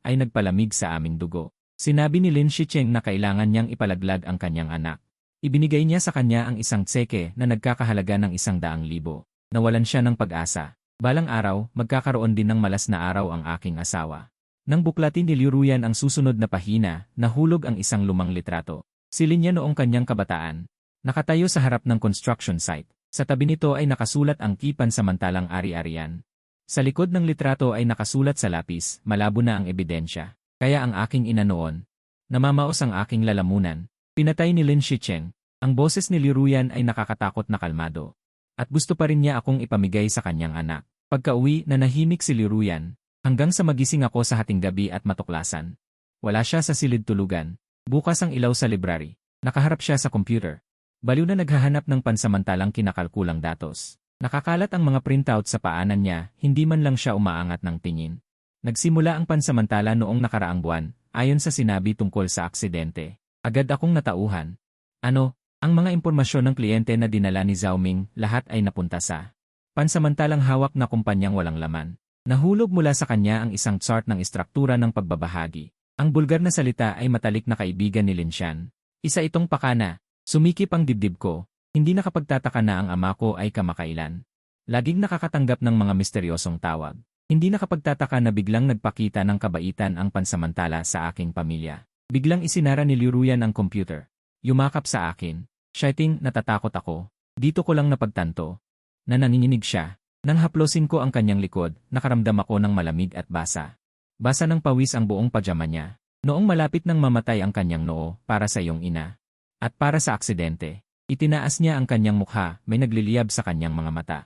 ay nagpalamig sa aming dugo. Sinabi ni Lin Shicheng na kailangan niyang ipalaglag ang kanyang anak. Ibinigay niya sa kanya ang isang tseke na nagkakahalaga ng 100,000. Nawalan siya ng pag-asa. Balang araw, magkakaroon din ng malas na araw ang aking asawa. Nang buklatin ni Liuruyan ang susunod na pahina, nahulog ang isang lumang litrato. Silin niya noong kanyang kabataan. Nakatayo sa harap ng construction site. Sa tabi nito ay nakasulat ang Pansamantalang Ari-Arian. Sa likod ng litrato ay nakasulat sa lapis, malabo na ang ebidensya. Kaya ang aking ina noon. Namamaos ang aking lalamunan. Pinatay ni Lin Shicheng. Ang boses ni Liuruyan ay nakakatakot na kalmado. At gusto pa rin niya akong ipamigay sa kanyang anak. Pagka-uwi, nanahimik si Liuruyan. Hanggang sa magising ako sa hating gabi at matuklasan. Wala siya sa silid tulugan. Bukas ang ilaw sa library. Nakaharap siya sa computer. Baliw na naghahanap ng pansamantalang kinakalkulang datos. Nakakalat ang mga printout sa paanan niya, hindi man lang siya umaangat ng tingin. Nagsimula ang pansamantala noong nakaraang buwan, ayon sa sinabi tungkol sa aksidente. Agad akong natauhan. Ang mga impormasyon ng kliyente na dinala ni Zhao Ming, lahat ay napunta sa pansamantalang hawak na kumpanyang walang laman. Nahulog mula sa kanya ang isang chart ng istruktura ng pagbabahagi. Ang bulgar na salita ay matalik na kaibigan ni Lin Shan. Isa itong pakana. Sumikip ang dibdib ko. Hindi nakapagtataka na ang ama ko ay kamakailan. Laging nakakatanggap ng mga misteryosong tawag. Hindi nakapagtataka na biglang nagpakita ng kabaitan ang pansamantala sa aking pamilya. Biglang isinara ni Liuruyan ang computer. Yumakap sa akin. Shouting, natatakot ako. Dito ko lang napagtanto na nanginginig siya. Nang haplosin ko ang kanyang likod, nakaramdam ako ng malamig at basa. Basa ng pawis ang buong pajama niya. Noong malapit nang mamatay ang kanyang noo, para sa iyong ina. At para sa aksidente, itinaas niya ang kanyang mukha, may nagliliyab sa kanyang mga mata.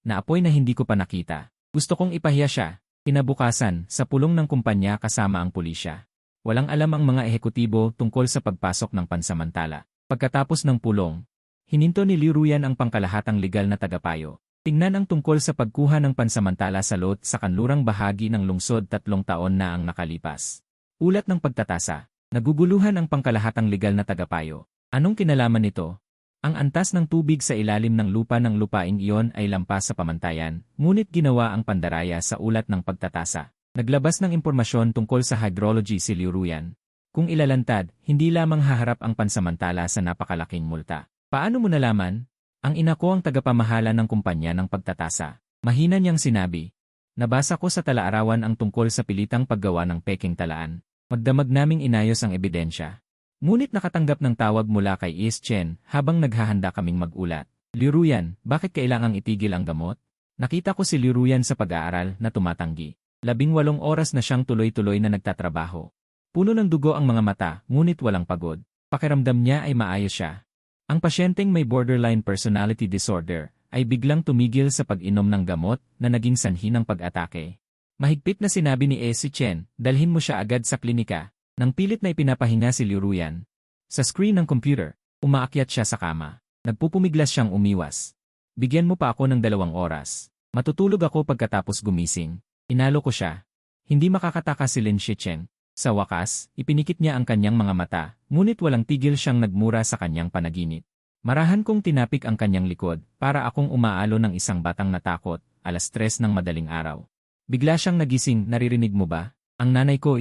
Naapoy na hindi ko pa nakita. Gusto kong ipahiya siya. Kinabukasan, sa pulong ng kumpanya kasama ang pulisya. Walang alam ang mga ehekutibo tungkol sa pagpasok ng pansamantala. Pagkatapos ng pulong, hininto ni Liuruyan ang pangkalahatang legal na tagapayo. Tingnan ang tungkol sa pagkuha ng pansamantala sa lot sa kanlurang bahagi ng lungsod 3 taon na ang nakalipas. Ulat ng pagtatasa. Naguguluhan ang pangkalahatang legal na tagapayo. Anong kinalaman nito? Ang antas ng tubig sa ilalim ng lupa ng lupaing iyon ay lampas sa pamantayan, ngunit ginawa ang pandaraya sa ulat ng pagtatasa. Naglabas ng impormasyon tungkol sa hydrology si Liuruyan. Kung ilalantad, hindi lamang haharap ang pansamantala sa napakalaking multa. Paano mo nalaman? Ang ina ko ang tagapamahala ng kumpanya ng pagtatasa. Mahina niyang sinabi. Nabasa ko sa talaarawan ang tungkol sa pilitang paggawa ng peking talaan. Magdamag naming inayos ang ebidensya. Ngunit nakatanggap ng tawag mula kay Is Chen habang naghahanda kaming mag-ulat. Liuruyan, bakit kailangang itigil ang gamot? Nakita ko si Liuruyan sa pag-aaral na tumatanggi. 18 oras na siyang tuloy-tuloy na nagtatrabaho. Puno ng dugo ang mga mata, ngunit walang pagod. Pakiramdam niya ay maayos siya. Ang pasyenteng may borderline personality disorder ay biglang tumigil sa pag-inom ng gamot na naging sanhi ng pag-atake. Mahigpit na sinabi ni Si Chen, dalhin mo siya agad sa klinika. Nang pilit na ipinapahinga si Liuruyan. Sa screen ng computer, umaakyat siya sa kama. Nagpupumiglas siyang umiwas. Bigyan mo pa ako ng 2 oras. Matutulog ako pagkatapos gumising. Inalo ko siya. Hindi makakataka si Lin Shicheng. Sa wakas, ipinikit niya ang kanyang mga mata, ngunit walang tigil siyang nagmura sa kanyang panaginip. Marahan kong tinapik ang kanyang likod, para akong umaalo ng isang batang natakot, 3:00 ng madaling araw. Bigla siyang nagising, naririnig mo ba? Ang nanay ko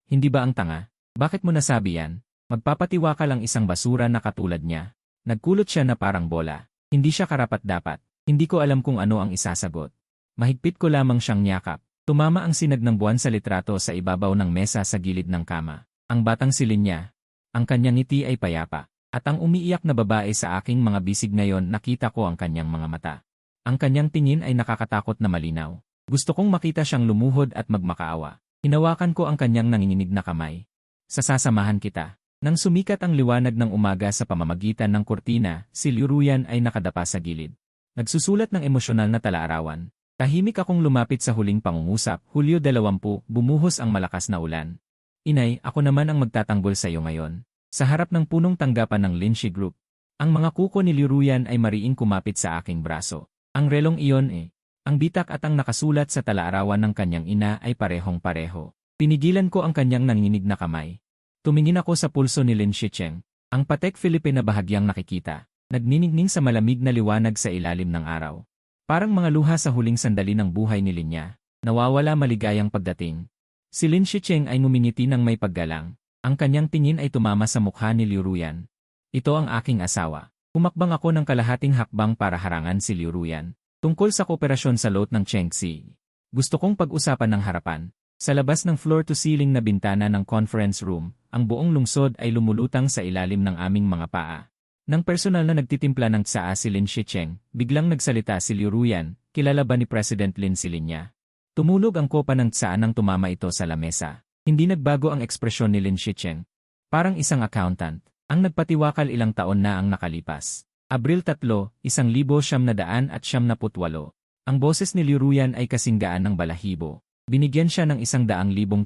Hindi ba ang tanga? Bakit mo nasabi yan? Magpapatiwa ka lang isang basura na katulad niya. Nagkulot siya na parang bola. Hindi siya karapat-dapat. Hindi ko alam kung ano ang isasagot. Mahigpit ko lamang siyang yakap. Tumama ang sinag ng buwan sa litrato sa ibabaw ng mesa sa gilid ng kama. Ang batang silin niya. Ang kanyang ngiti ay payapa. At ang umiiyak na babae sa aking mga bisig ngayon, nakita ko ang kanyang mga mata. Ang kanyang tingin ay nakakatakot na malinaw. Gusto kong makita siyang lumuhod at magmakaawa. Hinawakan ko ang kanyang nanginginig na kamay. Sasamahan kita. Nang sumikat ang liwanag ng umaga sa pamamagitan ng kurtina, si Liuruyan ay nakadapa sa gilid. Nagsusulat ng emosyonal na talaarawan. Tahimik akong lumapit sa huling pangungusap, Hulyo 20, bumuhos ang malakas na ulan. Inay, ako naman ang magtatanggol sa iyo ngayon. Sa harap ng punong tanggapan ng Linshi Group. Ang mga kuko ni Liuruyan ay mariing kumapit sa aking braso. Ang relong iyon ang bitak at ang nakasulat sa talaarawan ng kanyang ina ay parehong-pareho. Pinigilan ko ang kanyang nanginginig na kamay. Tumingin ako sa pulso ni Lin Shicheng. Ang Patek Philippe na bahagyang nakikita. Nagniningning sa malamig na liwanag sa ilalim ng araw. Parang mga luha sa huling sandali ng buhay ni Linya. Nawawala maligayang pagdating. Si Lin Shicheng ay ngumingiti ng may paggalang. Ang kanyang tingin ay tumama sa mukha ni Liu Ruyan. Ito ang aking asawa. Humakbang ako ng kalahating hakbang para harangan si Liu Ruyan. Tungkol sa kooperasyon sa lot ng Chengxi. Gusto kong pag-usapan ng harapan. Sa labas ng floor-to-ceiling na bintana ng conference room, ang buong lungsod ay lumulutang sa ilalim ng aming mga paa. Nang personal na nagtitimpla ng tsaa si Lin Shicheng, biglang nagsalita si Liu Ruyan, kilala ba ni President Lin si Linya? Tumulog ang kopa ng tsaa nang tumama ito sa lamesa. Hindi nagbago ang ekspresyon ni Lin Shicheng. Parang isang accountant, ang nagpatiwakal ilang taon na ang nakalipas. Abril 3, 1978. Ang boses ni Liu Ruyan ay kasinggaan ng balahibo. Binigyan siya ng 100,000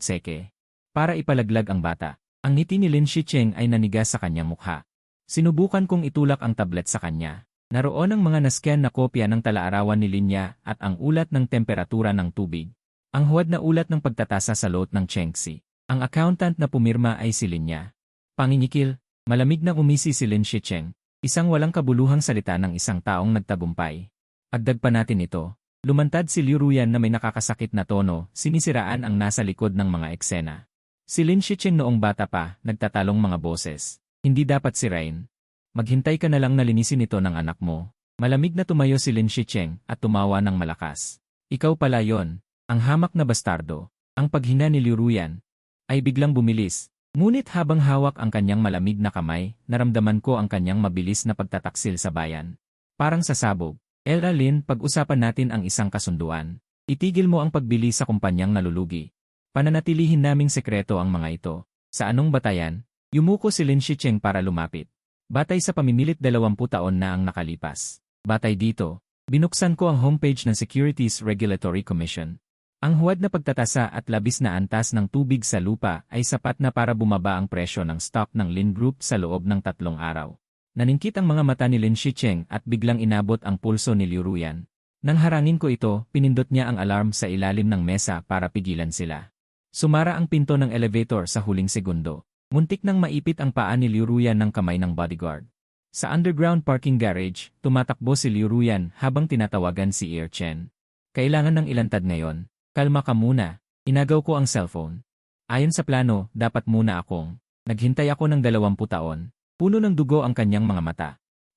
tseke. Para ipalaglag ang bata. Ang ngiti ni Lin Shicheng ay nanigas sa kanyang mukha. Sinubukan kong itulak ang tablet sa kanya. Naroon ang mga nascan na kopya ng talaarawan ni Linya at ang ulat ng temperatura ng tubig. Ang huwad na ulat ng pagtatasa sa lot ng Chengxi. Ang accountant na pumirma ay si Linya. Panginikil, malamig na umisi si Lin Shicheng. Isang walang kabuluhang salita ng isang taong nagtagumpay. Agdag pa natin ito. Lumantad si Liu Ruyan na may nakakasakit na tono, sinisiraan ang nasa likod ng mga eksena. Si Lin Shicheng noong bata pa, nagtatalong mga boses. Hindi dapat sirain. Maghintay ka na lang na linisin ito ng anak mo. Malamig na tumayo si Lin Shicheng at tumawa ng malakas. Ikaw pala yon, ang hamak na bastardo. Ang paghina ni Liu Ruyan ay biglang bumilis. Ngunit habang hawak ang kanyang malamig na kamay, naramdaman ko ang kanyang mabilis na pagtataksil sa bayan. Parang sasabog. Lin, pag-usapan natin ang isang kasunduan. Itigil mo ang pagbili sa kumpanyang nalulugi. Pananatilihin naming sekreto ang mga ito. Sa anong batayan? Yumuko si Lin Shicheng para lumapit. Batay sa pamimilit 20 taon na ang nakalipas. Batay dito, binuksan ko ang homepage ng Securities Regulatory Commission. Ang huwad na pagtatasa at labis na antas ng tubig sa lupa ay sapat na para bumaba ang presyo ng stock ng Lin Group sa loob ng 3 araw. Naningkit ang mga mata ni Lin Shicheng at biglang inabot ang pulso ni Liu Ruyan. Nang harangin ko ito, pinindot niya ang alarm sa ilalim ng mesa para pigilan sila. Sumara ang pinto ng elevator sa huling segundo. Muntik nang maipit ang paa ni Liu Ruyan ng kamay ng bodyguard. Sa underground parking garage, tumatakbo si Liu Ruyan habang tinatawagan si Ear Chen. Kailangan ng ilantad ngayon. Kalma ka muna. Inagaw ko ang cellphone. Ayon sa plano, dapat muna akong. Naghintay ako ng 20 taon. Puno ng dugo ang kanyang mga mata.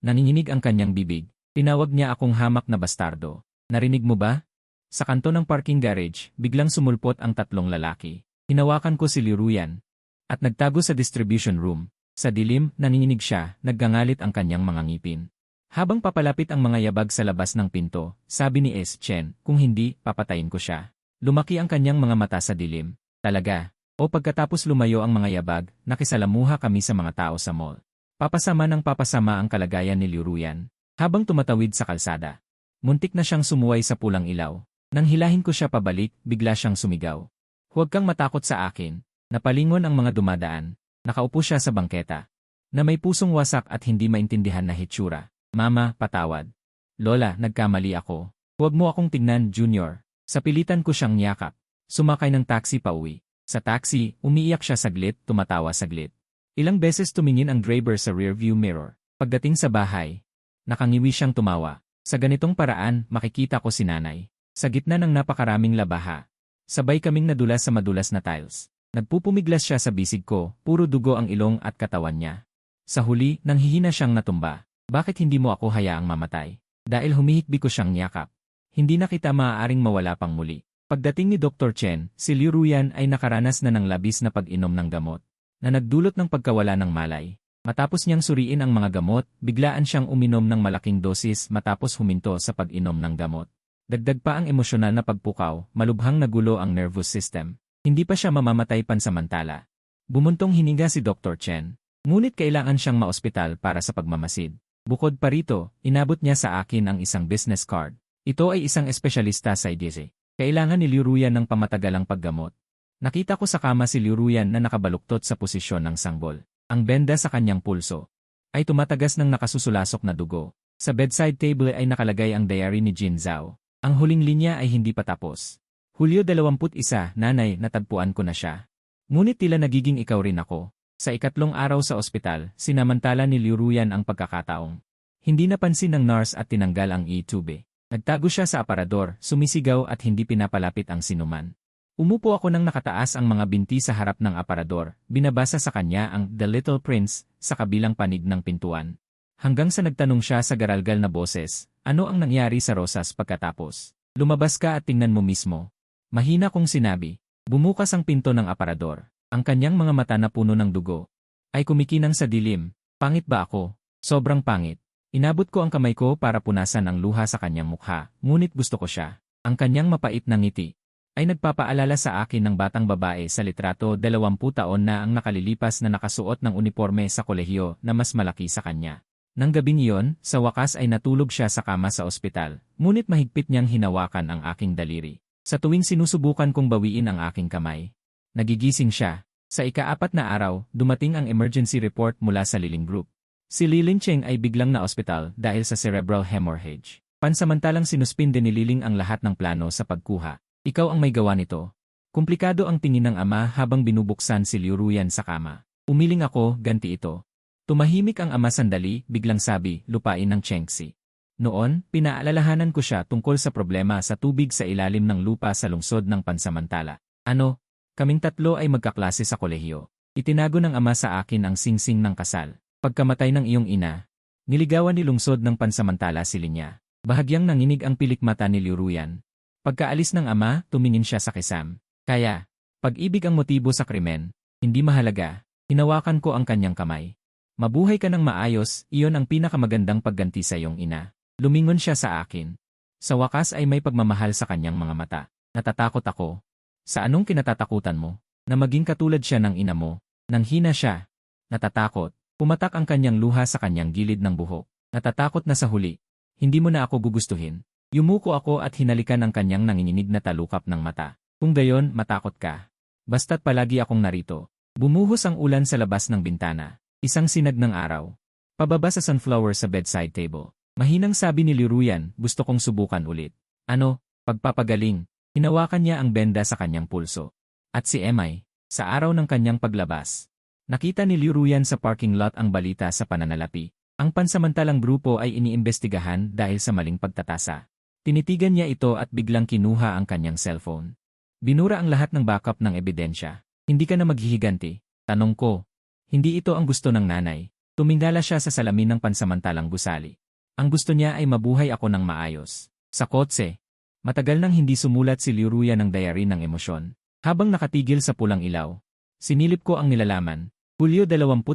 Nanginginig ang kanyang bibig. Tinawag niya akong hamak na bastardo. Narinig mo ba? Sa kanto ng parking garage, biglang sumulpot ang 3 lalaki. Hinawakan ko si Liu Ruyan. At nagtago sa distribution room. Sa dilim, nanginginig siya, naggangalit ang kanyang mga ngipin. Habang papalapit ang mga yabag sa labas ng pinto, sabi ni S. Chen, kung hindi, papatayin ko siya. Lumaki ang kanyang mga mata sa dilim. Talaga. O pagkatapos lumayo ang mga yabag, nakisalamuha kami sa mga tao sa mall. Papasama ng papasama ang kalagayan ni Liu Ruyan. Habang tumatawid sa kalsada. Muntik na siyang sumuway sa pulang ilaw. Nang hilahin ko siya pabalik, bigla siyang sumigaw. Huwag kang matakot sa akin. Napalingon ang mga dumadaan. Nakaupo siya sa bangketa. Na may pusong wasak at hindi maintindihan na hitsura. Mama, patawad. Lola, nagkamali ako. Huwag mo akong tignan, Junior. Sa pilitan ko siyang niyakap. Sumakay ng taxi pauwi. Sa taxi, umiiyak siya saglit, tumatawa saglit. Ilang beses tumingin ang driver sa rearview mirror. Pagdating sa bahay, nakangiwi siyang tumawa. Sa ganitong paraan, makikita ko si nanay. Sa gitna ng napakaraming labaha. Sabay kaming nadulas sa madulas na tiles. Nagpupumiglas siya sa bisig ko, puro dugo ang ilong at katawan niya. Sa huli, nanghihina siyang natumba. Bakit hindi mo ako hayaang mamatay? Dahil humihikbi ko siyang niyakap. Hindi na kita maaaring mawala pang muli. Pagdating ni Dr. Chen, si Liu Ruyan ay nakaranas na ng labis na pag-inom ng gamot. Na nagdulot ng pagkawala ng malay. Matapos niyang suriin ang mga gamot, biglaan siyang uminom ng malaking dosis matapos huminto sa pag-inom ng gamot. Dagdag pa ang emosyonal na pagpukaw, malubhang nagulo ang nervous system. Hindi pa siya mamamatay pansamantala. Bumuntong hininga si Dr. Chen. Ngunit kailangan siyang maospital para sa pagmamasid. Bukod pa rito, inabot niya sa akin ang isang business card. Ito ay isang espesyalista sa IDC. Kailangan ni Liu Ruyan ng pamatagalang paggamot. Nakita ko sa kama si Liu Ruyan na nakabaluktot sa posisyon ng sanggol. Ang benda sa kanyang pulso ay tumatagas ng nakasusulasok na dugo. Sa bedside table ay nakalagay ang diary ni Jin Zhao. Ang huling linya ay hindi pa tapos. Hulyo 21, nanay, natagpuan ko na siya. Ngunit tila nagiging ikaw rin ako. Sa ikatlong araw sa ospital, sinamantala ni Liu Ruyan ang pagkakataong. Hindi napansin ng nurse at tinanggal ang e-tube. Nagtago siya sa aparador, sumisigaw at hindi pinapalapit ang sinuman. Umupo ako nang nakataas ang mga binti sa harap ng aparador, binabasa sa kanya ang The Little Prince sa kabilang panig ng pintuan. Hanggang sa nagtanong siya sa garalgal na boses, ano ang nangyari sa rosas pagkatapos? Lumabas ka at tingnan mo mismo. Mahina kong sinabi. Bumukas ang pinto ng aparador. Ang kanyang mga mata na puno ng dugo ay kumikinang sa dilim. Pangit ba ako? Sobrang pangit. Inabot ko ang kamay ko para punasan ang luha sa kanyang mukha, ngunit gusto ko siya. Ang kanyang mapait na ngiti ay nagpapaalala sa akin ng batang babae sa litrato 20 taon na ang nakalilipas na nakasuot ng uniforme sa kolehiyo na mas malaki sa kanya. Nang gabing iyon, sa wakas ay natulog siya sa kama sa ospital, ngunit mahigpit niyang hinawakan ang aking daliri. Sa tuwing sinusubukan kong bawiin ang aking kamay, nagigising siya. Sa ika-4 na araw, dumating ang emergency report mula sa Liling Group. Si Liling Cheng ay biglang na-ospital dahil sa cerebral hemorrhage. Pansamantalang sinuspinde ni Liling ang lahat ng plano sa pagkuha. Ikaw ang may gawa nito. Komplikado ang tingin ng ama habang binubuksan si Liu Ruyan sa kama. Umiling ako, ganti ito. Tumahimik ang ama sandali, biglang sabi, lupain ng Chengxi. Noon, pinaalalahanan ko siya tungkol sa problema sa tubig sa ilalim ng lupa sa lungsod ng pansamantala. Ano? Kaming tatlo ay magkaklase sa kolehiyo. Itinago ng ama sa akin ang singsing ng kasal. Pagkamatay ng iyong ina, niligawan ni lungsod ng pansamantala si Linya. Bahagyang nanginig ang pilik mata ni Liu Ruyan. Pagkaalis ng ama, tumingin siya sa kisam. Kaya, pag-ibig ang motibo sa krimen, hindi mahalaga. Hinawakan ko ang kanyang kamay. Mabuhay ka ng maayos, iyon ang pinakamagandang pagganti sa iyong ina. Lumingon siya sa akin. Sa wakas ay may pagmamahal sa kanyang mga mata. Natatakot ako. Sa anong kinatatakutan mo? Na maging katulad siya ng ina mo. Nang hina siya. Natatakot. Pumatak ang kanyang luha sa kanyang gilid ng buhok. Natatakot na sa huli. Hindi mo na ako gugustuhin. Yumuko ako at hinalikan ang kanyang nanginginig na talukap ng mata. Kung gayon, matakot ka. Basta't palagi akong narito. Bumuhos ang ulan sa labas ng bintana. Isang sinag ng araw. Pababa sa sunflower sa bedside table. Mahinang sabi ni Liu Ruyan, gusto kong subukan ulit. Ano? Pagpapagaling. Hinawakan niya ang benda sa kanyang pulso. At si Emay, sa araw ng kanyang paglabas. Nakita ni Liu Ruyan sa parking lot ang balita sa pananalapi. Ang pansamantalang grupo ay iniimbestigahan dahil sa maling pagtatasa. Tinitigan niya ito at biglang kinuha ang kanyang cellphone. Binura ang lahat ng backup ng ebidensya. Hindi ka na maghihiganti? Tanong ko. Hindi ito ang gusto ng nanay. Tumingala siya sa salamin ng pansamantalang gusali. Ang gusto niya ay mabuhay ako ng maayos. Sa kotse. Matagal nang hindi sumulat si Liu Ruyan ng diary ng emosyon. Habang nakatigil sa pulang ilaw. Sinilip ko ang nilalaman. Hulyo 25,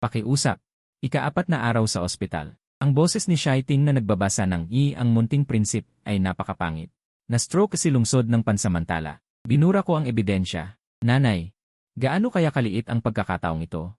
pakiusap. Ika-4 na araw sa ospital. Ang boses ni Shaiting na nagbabasa ng ang munting prinsip ay napakapangit. Na-stroke si lungsod ng pansamantala. Binura ko ang ebidensya. Nanay, gaano kaya kaliit ang pagkakataong ito?